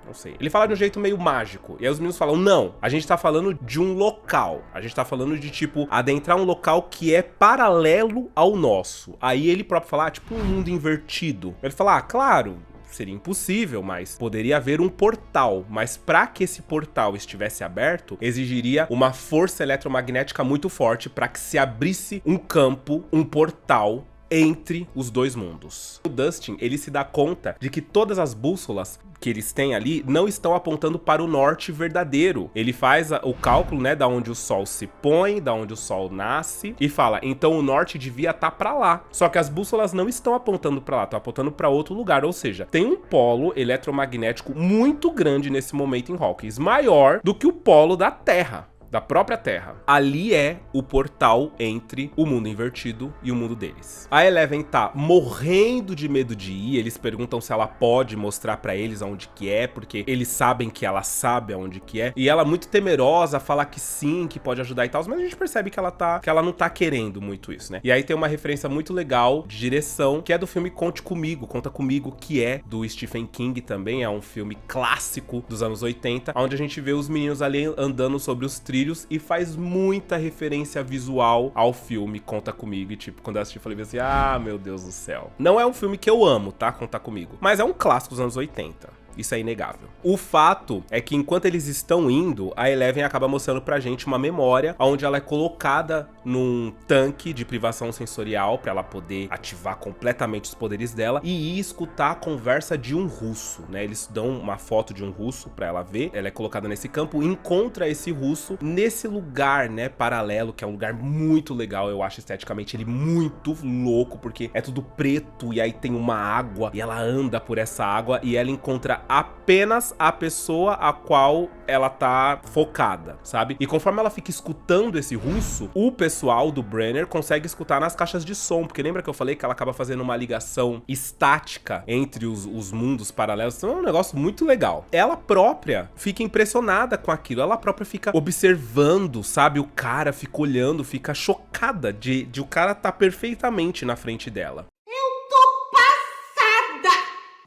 Não sei. Ele fala de um jeito meio mágico. E aí os meninos falam, não, a gente tá falando de um local. A gente tá falando de, tipo, adentrar um local que é paralelo ao nosso. Aí ele próprio fala, tipo, um mundo invertido. Ele fala, claro, seria impossível, mas poderia haver um portal. Mas para que esse portal estivesse aberto, exigiria uma força eletromagnética muito forte para que se abrisse um campo, um portal entre os dois mundos. O Dustin, ele se dá conta de que todas as bússolas que eles têm ali não estão apontando para o norte verdadeiro. Ele faz o cálculo, né, da onde o sol se põe, da onde o sol nasce, e fala, então o norte devia estar para lá. Só que as bússolas não estão apontando para lá, estão apontando para outro lugar, ou seja, tem um polo eletromagnético muito grande nesse momento em Hawkins, maior do que o polo da Terra. Da própria Terra. Ali é o portal entre o mundo invertido e o mundo deles. A Eleven tá morrendo de medo de ir, eles perguntam se ela pode mostrar pra eles aonde que é, porque eles sabem que ela sabe aonde que é, e ela muito temerosa, fala que sim, que pode ajudar e tal, mas a gente percebe que ela não tá querendo muito isso, né? E aí tem uma referência muito legal de direção, que é do filme Conta Comigo, que é do Stephen King também, é um filme clássico dos anos 80, onde a gente vê os meninos ali andando sobre os trilhos brilhos e faz muita referência visual ao filme Conta Comigo. E tipo, quando eu assisti, eu falei assim, ah, meu Deus do céu. Não é um filme que eu amo, tá? Conta Comigo. Mas é um clássico dos anos 80. Isso é inegável. O fato é que enquanto eles estão indo, a Eleven acaba mostrando pra gente uma memória onde ela é colocada num tanque de privação sensorial pra ela poder ativar completamente os poderes dela e ir escutar a conversa de um russo, né? Eles dão uma foto de um russo pra ela ver, ela é colocada nesse campo, encontra esse russo nesse lugar, né, paralelo, que é um lugar muito legal, eu acho esteticamente ele muito louco, porque é tudo preto e aí tem uma água e ela anda por essa água e ela encontra apenas a pessoa a qual ela tá focada, sabe? E conforme ela fica escutando esse russo, o pessoal do Brenner consegue escutar nas caixas de som, porque lembra que eu falei que ela acaba fazendo uma ligação estática entre os mundos paralelos? Então é um negócio muito legal. Ela própria fica impressionada com aquilo, ela própria fica observando, sabe? O cara fica olhando, fica chocada de o cara tá perfeitamente na frente dela.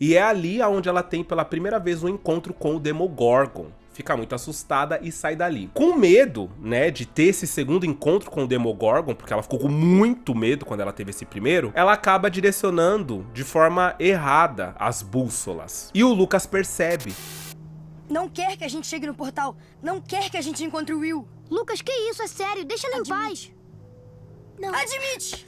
E é ali onde ela tem pela primeira vez um encontro com o Demogorgon. Fica muito assustada e sai dali. Com medo, né, de ter esse segundo encontro com o Demogorgon, porque ela ficou com muito medo quando ela teve esse primeiro, ela acaba direcionando de forma errada as bússolas. E o Lucas percebe. Não quer que a gente chegue no portal. Não quer que a gente encontre o Will. Lucas, que isso? É sério. Deixa ela em paz. Não. Admite.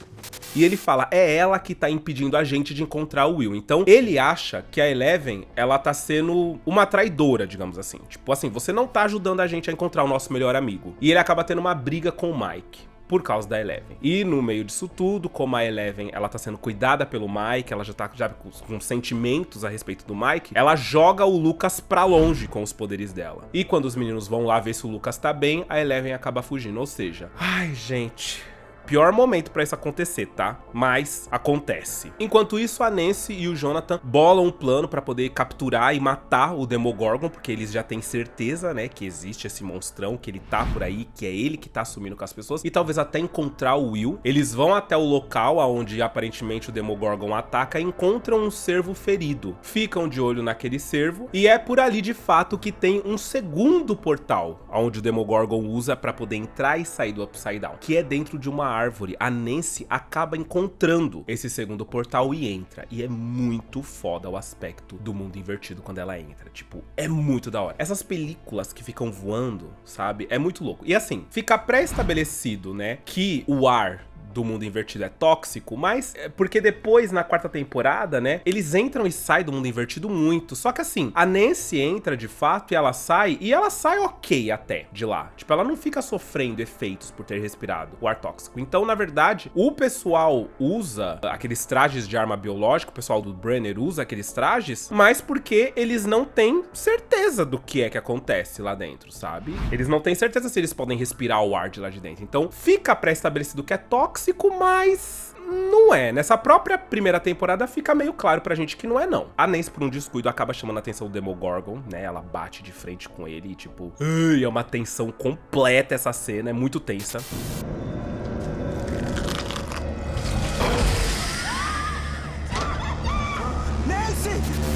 E ele fala, é ela que tá impedindo a gente de encontrar o Will. Então, ele acha que a Eleven, ela tá sendo uma traidora, digamos assim. Tipo assim, você não tá ajudando a gente a encontrar o nosso melhor amigo. E ele acaba tendo uma briga com o Mike por causa da Eleven. E no meio disso tudo, como a Eleven, ela tá sendo cuidada pelo Mike, ela já tá com sentimentos a respeito do Mike, ela joga o Lucas pra longe com os poderes dela. E quando os meninos vão lá ver se o Lucas tá bem, a Eleven acaba fugindo. Ou seja, ai, gente... Pior momento pra isso acontecer, tá? Mas acontece. Enquanto isso, a Nancy e o Jonathan bolam um plano pra poder capturar e matar o Demogorgon, porque eles já têm certeza, né, que existe esse monstrão, que ele tá por aí, que é ele que tá sumindo com as pessoas, e talvez até encontrar o Will. Eles vão até o local onde aparentemente o Demogorgon ataca e encontram um cervo ferido. Ficam de olho naquele cervo, e é por ali de fato que tem um segundo portal, onde o Demogorgon usa pra poder entrar e sair do Upside Down, que é dentro de uma árvore. A Nancy acaba encontrando esse segundo portal e entra. E é muito foda o aspecto do mundo invertido quando ela entra. Tipo, é muito da hora. Essas películas que ficam voando, sabe? É muito louco. E assim, fica pré-estabelecido, né, que o ar do mundo invertido é tóxico, mas é porque depois, na quarta temporada, né, eles entram e saem do mundo invertido muito. Só que assim, a Nancy entra de fato e ela sai ok até de lá. Tipo, ela não fica sofrendo efeitos por ter respirado o ar tóxico. Então, na verdade, o pessoal usa aqueles trajes de arma biológica, o pessoal do Brenner usa aqueles trajes, mas porque eles não têm certeza do que é que acontece lá dentro, sabe? Eles não têm certeza se eles podem respirar o ar de lá de dentro. Então, fica pré-estabelecido que é tóxico, mas não é. Nessa própria primeira temporada fica meio claro pra gente que não é, não. A Nancy, por um descuido, acaba chamando a atenção do Demogorgon, né? Ela bate de frente com ele e, tipo... é uma tensão completa essa cena, é muito tensa.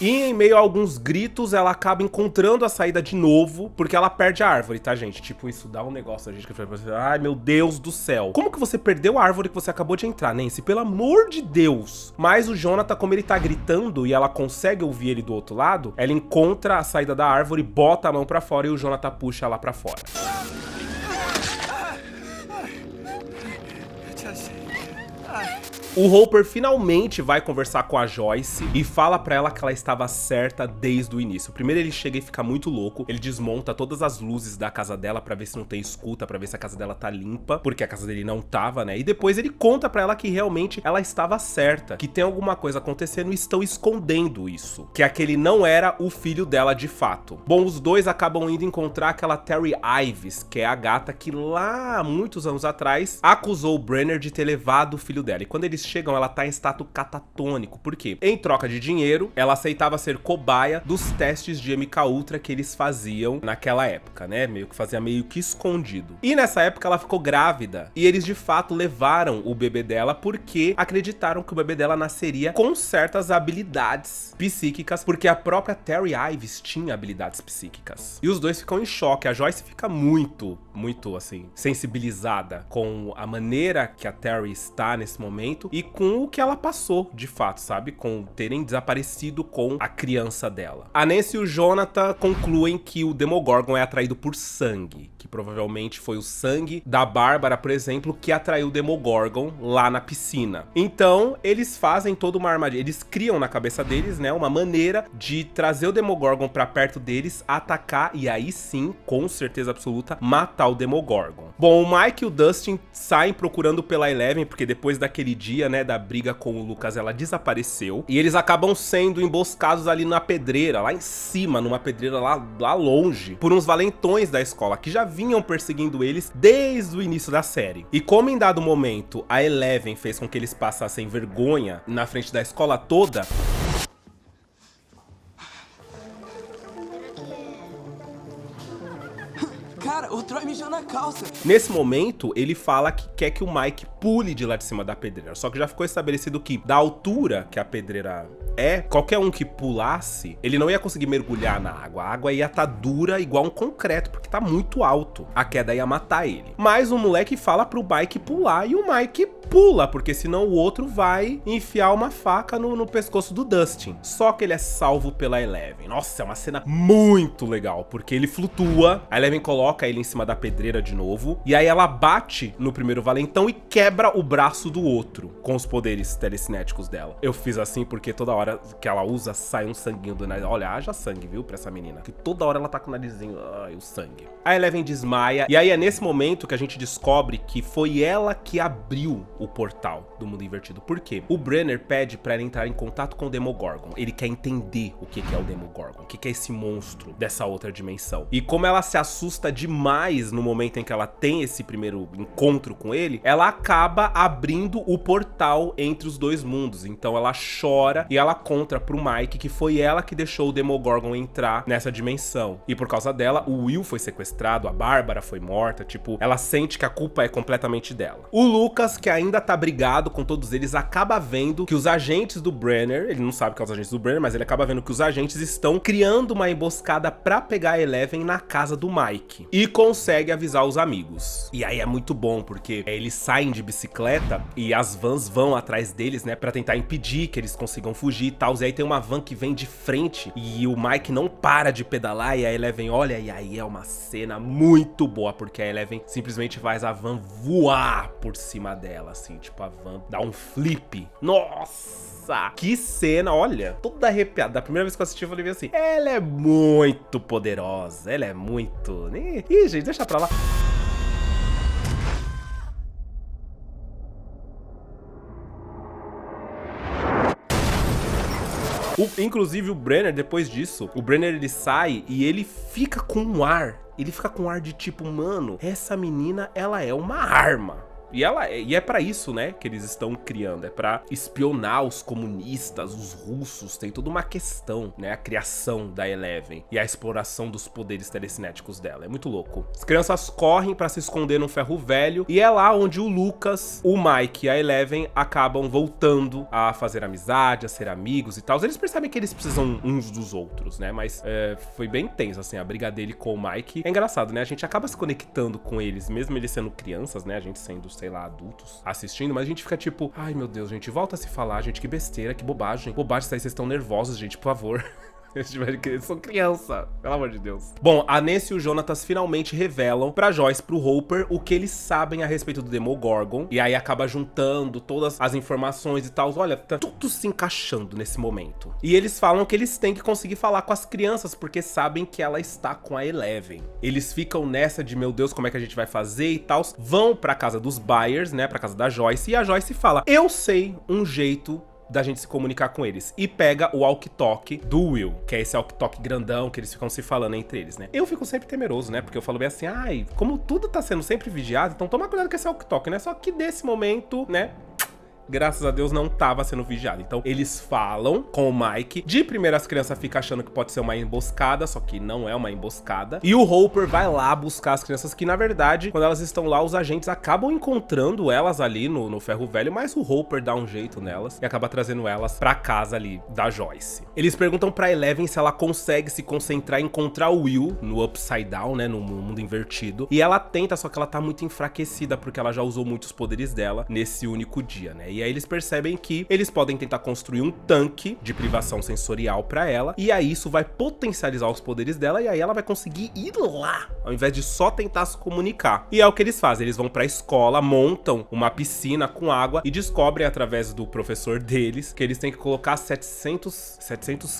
E em meio a alguns gritos, ela acaba encontrando a saída de novo, porque ela perde a árvore, tá, gente? Tipo, isso dá um negócio, a gente que fala, ai, meu Deus do céu. Como que você perdeu a árvore que você acabou de entrar, Nancy? Pelo amor de Deus. Mas o Jonathan, como ele tá gritando e ela consegue ouvir ele do outro lado, ela encontra a saída da árvore, bota a mão pra fora e o Jonathan puxa ela pra fora. O Hopper finalmente vai conversar com a Joyce e fala pra ela que ela estava certa desde o início. Primeiro ele chega e fica muito louco, ele desmonta todas as luzes da casa dela pra ver se não tem escuta, pra ver se a casa dela tá limpa, porque a casa dele não tava, né? E depois ele conta pra ela que realmente ela estava certa, que tem alguma coisa acontecendo e estão escondendo isso, que aquele não era o filho dela de fato. Bom, os dois acabam indo encontrar aquela Terry Ives, que é a gata que lá, muitos anos atrás, acusou o Brenner de ter levado o filho dela. E quando eles chegam, ela tá em estado catatônico. Por quê? Em troca de dinheiro, ela aceitava ser cobaia dos testes de MK Ultra que eles faziam naquela época, né? Fazia meio que escondido. E nessa época ela ficou grávida. E eles de fato levaram o bebê dela porque acreditaram que o bebê dela nasceria com certas habilidades psíquicas, porque a própria Terry Ives tinha habilidades psíquicas. E os dois ficam em choque. A Joyce fica muito, assim, sensibilizada com a maneira que a Terry está nesse momento e com o que ela passou, de fato, sabe? Com terem desaparecido com a criança dela. A Nancy e o Jonathan concluem que o Demogorgon é atraído por sangue, que provavelmente foi o sangue da Bárbara, por exemplo, que atraiu o Demogorgon lá na piscina. Então, eles fazem toda uma armadilha, eles criam na cabeça deles, né, uma maneira de trazer o Demogorgon pra perto deles, atacar e aí sim, com certeza absoluta, matar o Demogorgon. Bom, o Mike e o Dustin saem procurando pela Eleven, porque depois daquele dia, né, da briga com o Lucas, ela desapareceu, e eles acabam sendo emboscados ali na pedreira, lá em cima, numa pedreira lá longe, por uns valentões da escola, que já vinham perseguindo eles desde o início da série. E como em dado momento a Eleven fez com que eles passassem vergonha na frente da escola toda, Cara, o Troy mijou na calça. nesse momento, ele fala que quer que o Mike pule de lá de cima da pedreira. Só que já ficou estabelecido que, da altura que a pedreira é, qualquer um que pulasse, ele não ia conseguir mergulhar na água. A água ia estar dura igual um concreto, porque tá muito alto. A queda ia matar ele. Mas o moleque fala pro Mike pular e o Mike pula, porque senão o outro vai enfiar uma faca no pescoço do Dustin. Só que ele é salvo pela Eleven. Nossa, é uma cena muito legal, porque ele flutua, a Eleven coloca ele em cima da pedreira de novo, e aí ela bate no primeiro valentão e quebra o braço do outro, com os poderes telecinéticos dela. Eu fiz assim porque toda hora que ela usa, sai um sanguinho do nariz. Olha, haja sangue, viu, pra essa menina, que toda hora ela tá com o narizinho, ai, o sangue. A Eleven desmaia, e aí é nesse momento que a gente descobre que foi ela que abriu o portal do mundo invertido. Por quê? O Brenner pede pra ela entrar em contato com o Demogorgon. Ele quer entender o que é o Demogorgon, o que é esse monstro dessa outra dimensão. E como ela se assusta demais no momento em que ela tem esse primeiro encontro com ele, ela acaba abrindo o portal entre os dois mundos. Então ela chora e ela conta pro Mike que foi ela que deixou o Demogorgon entrar nessa dimensão. E por causa dela, o Will foi sequestrado, a Bárbara foi morta, tipo, ela sente que a culpa é completamente dela. O Lucas, que ainda tá brigado com todos eles, acaba vendo que os agentes do Brenner, ele não sabe que é os agentes do Brenner, mas ele acaba vendo que os agentes estão criando uma emboscada pra pegar a Eleven na casa do Mike. E consegue avisar os amigos. E aí é muito bom, porque eles saem de bicicleta e as vans vão atrás deles, né, pra tentar impedir que eles consigam fugir e tal. E aí tem uma van que vem de frente e o Mike não para de pedalar e a Eleven olha, e aí é uma cena muito boa, porque a Eleven simplesmente faz a van voar por cima dela, assim, tipo, a van dá um flip. Nossa! Que cena, olha, toda arrepiada. Da primeira vez que eu assisti, eu falei assim, ela é muito poderosa, ela é muito... Ih, gente, deixa pra lá. Inclusive o Brenner, depois disso, o Brenner ele sai e ele fica com um ar. Ele fica com um ar de tipo, mano, essa menina, ela é uma arma. E é pra isso, né, que eles estão criando. É pra espionar os comunistas, os russos. Tem toda uma questão, né, a criação da Eleven e a exploração dos poderes telecinéticos dela. É muito louco. As crianças correm pra se esconder no ferro velho. E é lá onde o Lucas, o Mike e a Eleven acabam voltando a fazer amizade, a ser amigos e tal. Eles percebem que eles precisam uns dos outros, né, mas foi bem tenso, assim, a briga dele com o Mike. É engraçado, né, a gente acaba se conectando com eles, mesmo eles sendo crianças, né, a gente sendo, sei lá, adultos assistindo, mas a gente fica tipo, ai meu Deus, gente, volta a se falar, gente, que besteira, que bobagem. Bobagem, isso aí, vocês estão nervosos, gente, por favor. Eles são criança, pelo amor de Deus. Bom, a Nancy e o Jonatas finalmente revelam pra Joyce, pro Hopper, o que eles sabem a respeito do Demogorgon. E aí acaba juntando todas as informações e tal. Olha, tá tudo se encaixando nesse momento. E eles falam que eles têm que conseguir falar com as crianças, porque sabem que ela está com a Eleven. Eles ficam nessa de, meu Deus, como é que a gente vai fazer e tal. Vão pra casa dos Byers, né, pra casa da Joyce. E a Joyce fala, eu sei um jeito da gente se comunicar com eles. E pega o walkie-talkie do Will, que é esse walkie-talkie grandão que eles ficam se falando entre eles, né? Eu fico sempre temeroso, né? Porque eu falo bem assim, ai, como tudo tá sendo sempre vigiado, então toma cuidado com esse walkie-talkie, né? Só que nesse momento, né, graças a Deus, não tava sendo vigiado. Então, eles falam com o Mike. De primeira, as crianças ficam achando que pode ser uma emboscada, só que não é uma emboscada. E o Hopper vai lá buscar as crianças, que na verdade, quando elas estão lá, os agentes acabam encontrando elas ali no ferro velho, mas o Hopper dá um jeito nelas e acaba trazendo elas pra casa ali da Joyce. Eles perguntam pra Eleven se ela consegue se concentrar em encontrar o Will no Upside Down, né, no mundo invertido. E ela tenta, só que ela tá muito enfraquecida, porque ela já usou muitos poderes dela nesse único dia, né? E aí eles percebem que eles podem tentar construir um tanque de privação sensorial pra ela, e aí isso vai potencializar os poderes dela, e aí ela vai conseguir ir lá, ao invés de só tentar se comunicar. E é o que eles fazem, eles vão pra escola, montam uma piscina com água e descobrem através do professor deles que eles têm que colocar 700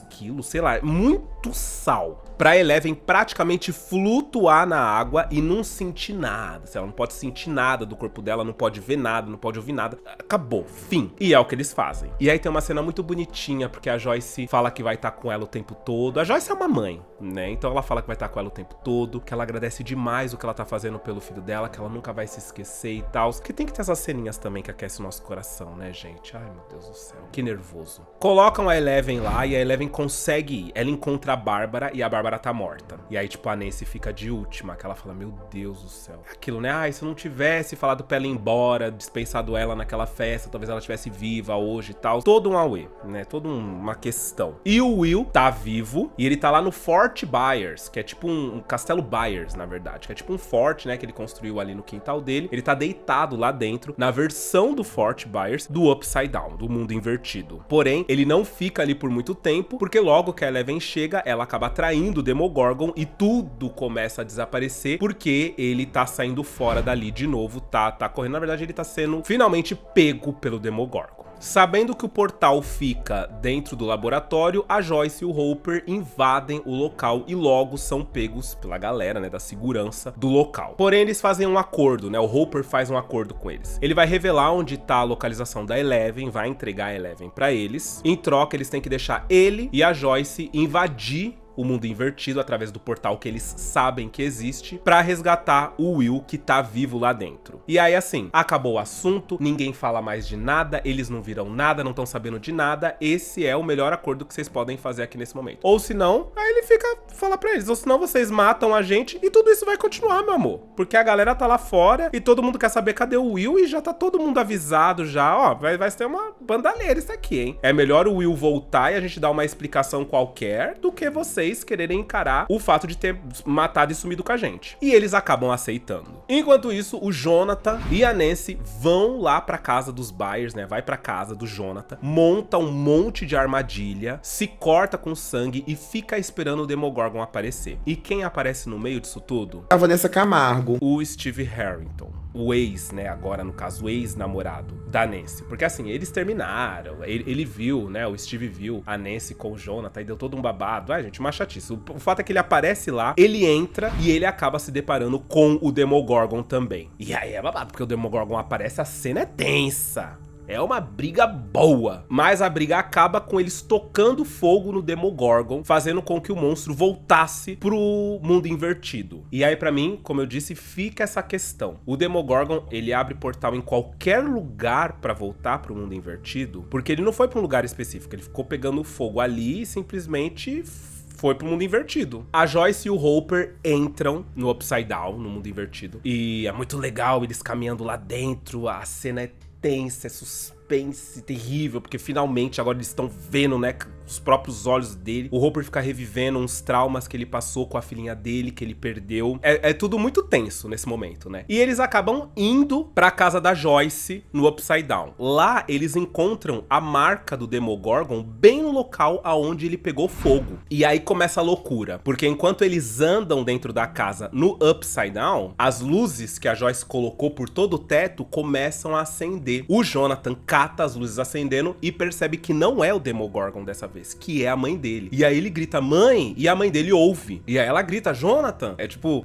quilos, sei lá, muito sal, pra Eleven praticamente flutuar na água e não sentir nada. Ela não pode sentir nada do corpo dela, não pode ver nada, não pode ouvir nada. Acabou, fim. E é o que eles fazem. E aí tem uma cena muito bonitinha, porque a Joyce fala que vai estar com ela o tempo todo. A Joyce é uma mãe, né? Então ela fala que vai estar com ela o tempo todo, que ela agradece demais o que ela tá fazendo pelo filho dela, que ela nunca vai se esquecer e tal. Que tem que ter essas ceninhas também que aquecem o nosso coração, né, gente? Ai, meu Deus do céu, que nervoso. Colocam a Eleven lá e a Eleven consegue ir. Ela encontra a Bárbara e a Bárbara tá morta. E aí, tipo, a Nancy fica de última, que ela fala, meu Deus do céu. Aquilo, né? Ai, se eu não tivesse falado pra ela ir embora, dispensado ela naquela festa, talvez ela estivesse viva hoje e tal. Todo um auê, né? Toda uma questão. E o Will tá vivo e ele tá lá no Fort Byers, que é tipo um Castelo Byers, na verdade. Que é tipo um forte, né? Que ele construiu ali no quintal dele. Ele tá deitado lá dentro, na versão do Fort Byers, do Upside Down, do mundo invertido. Porém, ele não fica ali por muito tempo, porque logo que a Eleven chega, ela acaba atraindo o Demogorgon e tudo começa a desaparecer, porque ele tá saindo fora dali de novo, tá correndo. Na verdade, ele tá sendo finalmente pego pelo Demogorgon. Sabendo que o portal fica dentro do laboratório, a Joyce e o Hopper invadem o local e logo são pegos pela galera, né, da segurança do local. Porém, eles fazem um acordo, né, o Hopper faz um acordo com eles. Ele vai revelar onde tá a localização da Eleven, vai entregar a Eleven pra eles. Em troca, eles têm que deixar ele e a Joyce invadir o mundo invertido através do portal que eles sabem que existe, pra resgatar o Will que tá vivo lá dentro. E aí assim, acabou o assunto, ninguém fala mais de nada, eles não viram nada, não estão sabendo de nada, esse é o melhor acordo que vocês podem fazer aqui nesse momento. Ou se não, aí ele fala pra eles, ou senão vocês matam a gente e tudo isso vai continuar, meu amor. Porque a galera tá lá fora e todo mundo quer saber cadê o Will e já tá todo mundo avisado já, ó, vai ser uma bandalheira isso aqui, hein? É melhor o Will voltar e a gente dar uma explicação qualquer do que vocês quererem encarar o fato de ter matado e sumido com a gente. E eles acabam aceitando. Enquanto isso, o Jonathan e a Nancy vão lá pra casa dos Byers, né? Vai pra casa do Jonathan, monta um monte de armadilha, se corta com sangue e fica esperando o Demogorgon aparecer. E quem aparece no meio disso tudo? A Vanessa Camargo. O Steve Harrington. O ex, né, agora no caso, o ex-namorado da Nancy. Porque assim, eles terminaram, ele viu, né, o Steve viu a Nancy com o Jonathan e deu todo um babado. Ai, gente, uma chatice. O fato é que ele aparece lá, ele entra e ele acaba se deparando com o Demogorgon também. E aí é babado, porque o Demogorgon aparece, a cena é tensa. É uma briga boa, mas a briga acaba com eles tocando fogo no Demogorgon, fazendo com que o monstro voltasse pro mundo invertido. E aí pra mim, como eu disse, fica essa questão. O Demogorgon, ele abre portal em qualquer lugar pra voltar pro mundo invertido, porque ele não foi pra um lugar específico, ele ficou pegando fogo ali e simplesmente foi pro mundo invertido. A Joyce e o Hopper entram no Upside Down, no mundo invertido. E é muito legal eles caminhando lá dentro, a cena é tensa, é suspense terrível, porque finalmente agora eles estão vendo, né, os próprios olhos dele. O Hopper fica revivendo uns traumas que ele passou com a filhinha dele, que ele perdeu. É tudo muito tenso nesse momento, né? E eles acabam indo pra casa da Joyce no Upside Down. Lá, eles encontram a marca do Demogorgon bem no local aonde ele pegou fogo. E aí começa a loucura, porque enquanto eles andam dentro da casa no Upside Down, as luzes que a Joyce colocou por todo o teto começam a acender. O Jonathan cata as luzes acendendo e percebe que não é o Demogorgon dessa vez. vez, que é a mãe dele. E aí ele grita, mãe, e a mãe dele ouve. E aí ela grita, Jonathan.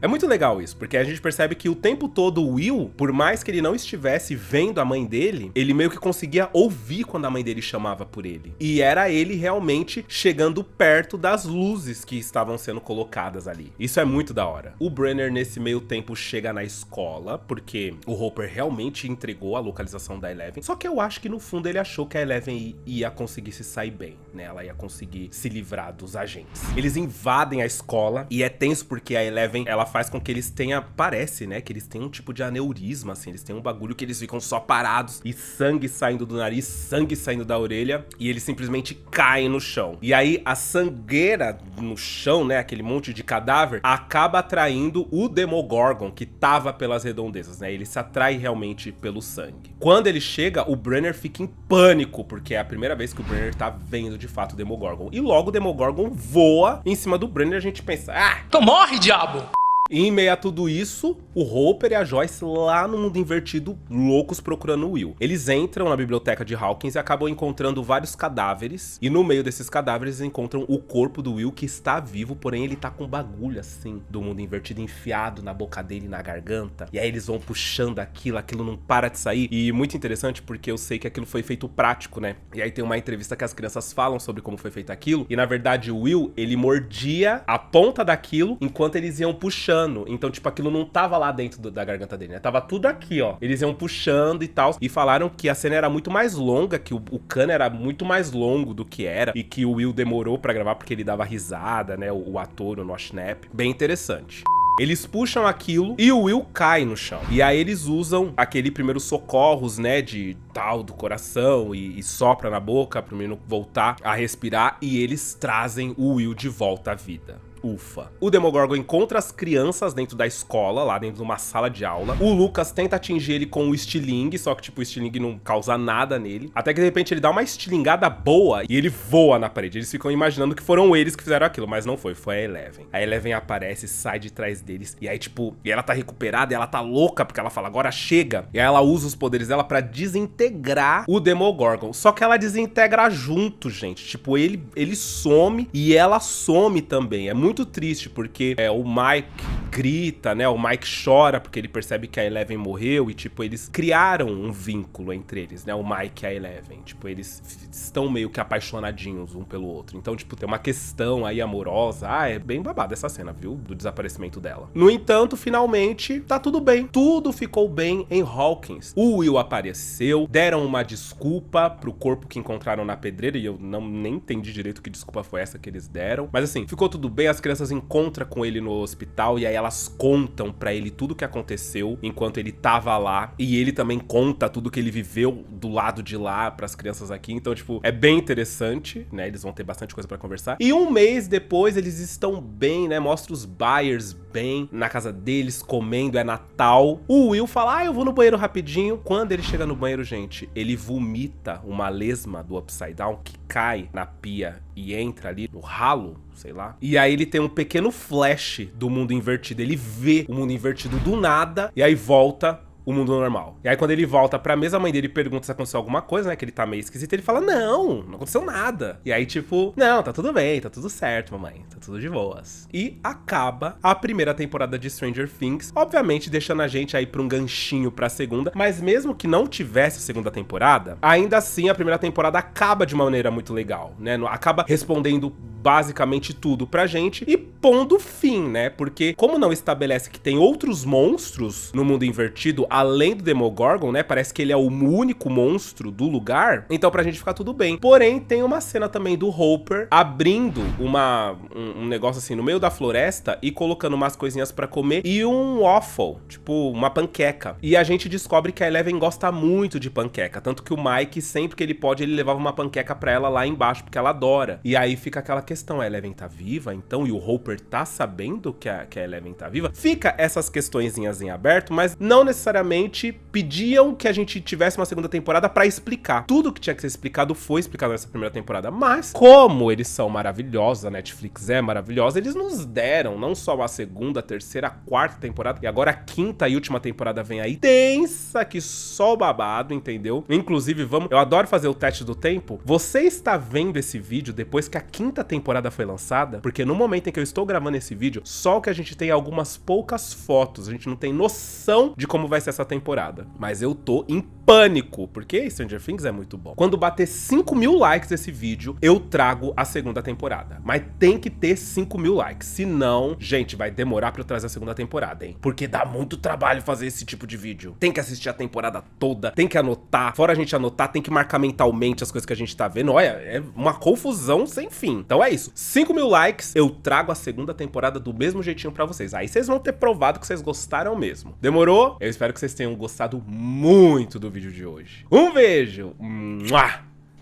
É muito legal isso, porque a gente percebe que o tempo todo o Will, por mais que ele não estivesse vendo a mãe dele, ele meio que conseguia ouvir quando a mãe dele chamava por ele. E era ele realmente chegando perto das luzes que estavam sendo colocadas ali. Isso é muito da hora. O Brenner, nesse meio tempo, chega na escola, porque o Hopper realmente entregou a localização da Eleven. Só que eu acho que no fundo ele achou que a Eleven ia conseguir se sair bem, né? Ela ia conseguir se livrar dos agentes. Eles invadem a escola e é tenso porque a Eleven, ela faz com que eles tenham, parece, né? Que eles têm um tipo de aneurisma, assim. Eles têm um bagulho que eles ficam só parados e sangue saindo do nariz, sangue saindo da orelha e eles simplesmente caem no chão. E aí a sangueira no chão, né? Aquele monte de cadáver, acaba atraindo o Demogorgon que tava pelas redondezas, né? Ele se atrai realmente pelo sangue. Quando ele chega, o Brenner fica em pânico, porque é a primeira vez que o Brenner tá vendo de fato o Demogorgon. E logo o Demogorgon voa em cima do Brenner e a gente pensa, Então morre, diabo! E em meio a tudo isso, o Hopper e a Joyce lá no mundo invertido, loucos procurando o Will. Eles entram na biblioteca de Hawkins e acabam encontrando vários cadáveres. E no meio desses cadáveres eles encontram o corpo do Will, que está vivo, porém ele tá com um bagulho assim, do mundo invertido enfiado na boca dele, na garganta. E aí eles vão puxando aquilo não para de sair. E muito interessante porque eu sei que aquilo foi feito prático, né? E aí tem uma entrevista que as crianças falam sobre como foi feito aquilo. E na verdade o Will, ele mordia a ponta daquilo enquanto eles iam puxando. Então, tipo, aquilo não tava lá dentro da garganta dele, né? Tava tudo aqui, ó. Eles iam puxando e tal. E falaram que a cena era muito mais longa, que o cano era muito mais longo do que era. E que o Will demorou pra gravar porque ele dava risada, né? O ator, o Noah Schnapp. Bem interessante. Eles puxam aquilo e o Will cai no chão. E aí eles usam aquele primeiro socorros, né, de tal do coração e sopra na boca pro menino voltar a respirar. E eles trazem o Will de volta à vida. Ufa. O Demogorgon encontra as crianças dentro da escola, lá dentro de uma sala de aula. O Lucas tenta atingir ele com o estilingue, só que tipo, o estilingue não causa nada nele. Até que de repente ele dá uma estilingada boa e ele voa na parede. Eles ficam imaginando que foram eles que fizeram aquilo, mas não foi, foi a Eleven. A Eleven aparece, sai de trás deles e aí tipo, e ela tá recuperada e ela tá louca porque ela fala, agora chega. E aí ela usa os poderes dela pra desintegrar o Demogorgon. Só que ela desintegra junto, gente. Tipo, ele some e ela some também. É muito triste, porque o Mike grita, né? O Mike chora porque ele percebe que a Eleven morreu e, tipo, eles criaram um vínculo entre eles, né? O Mike e a Eleven. Tipo, eles estão meio que apaixonadinhos um pelo outro. Então, tipo, tem uma questão aí amorosa. É bem babada essa cena, viu? Do desaparecimento dela. No entanto, finalmente, tá tudo bem. Tudo ficou bem em Hawkins. O Will apareceu, deram uma desculpa pro corpo que encontraram na pedreira e eu nem entendi direito que desculpa foi essa que eles deram. Mas assim, ficou tudo bem, as crianças encontram com ele no hospital e aí elas contam pra ele tudo o que aconteceu enquanto ele tava lá. E ele também conta tudo que ele viveu do lado de lá pras crianças aqui. Então, tipo, é bem interessante, né? Eles vão ter bastante coisa pra conversar. E um mês depois, eles estão bem, né? Mostra os Byers bem na casa deles, comendo, é Natal. O Will fala, eu vou no banheiro rapidinho. Quando ele chega no banheiro, gente, ele vomita uma lesma do Upside Down que cai na pia e entra ali no ralo, sei lá. E aí ele tem um pequeno flash do mundo invertido. Ele vê o mundo invertido do nada e aí volta o mundo normal. E aí quando ele volta pra mesa, a mãe dele pergunta se aconteceu alguma coisa, né? Que ele tá meio esquisito. Ele fala, não aconteceu nada. E aí tipo, não, tá tudo bem, tá tudo certo, mamãe. Tá tudo de boas. E acaba a primeira temporada de Stranger Things. Obviamente deixando a gente aí pra um ganchinho pra segunda. Mas mesmo que não tivesse a segunda temporada, ainda assim a primeira temporada acaba de uma maneira muito legal, né? Acaba respondendo basicamente tudo pra gente e pondo fim, né? Porque como não estabelece que tem outros monstros no mundo invertido, além do Demogorgon, né? Parece que ele é o único monstro do lugar, então pra gente ficar tudo bem. Porém, tem uma cena também do Hopper abrindo um negócio assim no meio da floresta e colocando umas coisinhas pra comer e um waffle, tipo uma panqueca. E a gente descobre que a Eleven gosta muito de panqueca, tanto que o Mike, sempre que ele pode, ele levava uma panqueca pra ela lá embaixo, porque ela adora. E aí fica aquela questão, a Eleven tá viva, então, e o Hopper Clover tá sabendo que a Eleven tá viva? Fica essas questõezinhas em aberto, mas não necessariamente pediam que a gente tivesse uma segunda temporada pra explicar. Tudo que tinha que ser explicado foi explicado nessa primeira temporada, mas como eles são maravilhosos, a Netflix é maravilhosa, eles nos deram não só a segunda, a terceira, a quarta temporada, e agora a quinta e última temporada vem aí, tensa que só o babado, entendeu? Inclusive, eu adoro fazer o teste do tempo. Você está vendo esse vídeo depois que a quinta temporada foi lançada? Porque no momento em que eu estou gravando esse vídeo, só o que a gente tem é algumas poucas fotos, a gente não tem noção de como vai ser essa temporada. Mas eu tô em pânico, porque Stranger Things é muito bom. Quando bater 5.000 likes esse vídeo, eu trago a segunda temporada. Mas tem que ter 5.000 likes, senão, gente, vai demorar pra eu trazer a segunda temporada, hein? Porque dá muito trabalho fazer esse tipo de vídeo. Tem que assistir a temporada toda, tem que anotar, fora a gente anotar, tem que marcar mentalmente as coisas que a gente tá vendo. Olha, é uma confusão sem fim. Então é isso, 5.000 likes, eu trago a segunda temporada do mesmo jeitinho pra vocês. Aí vocês vão ter provado que vocês gostaram mesmo. Demorou? Eu espero que vocês tenham gostado muito do vídeo de hoje. Um beijo!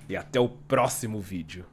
E até o próximo vídeo.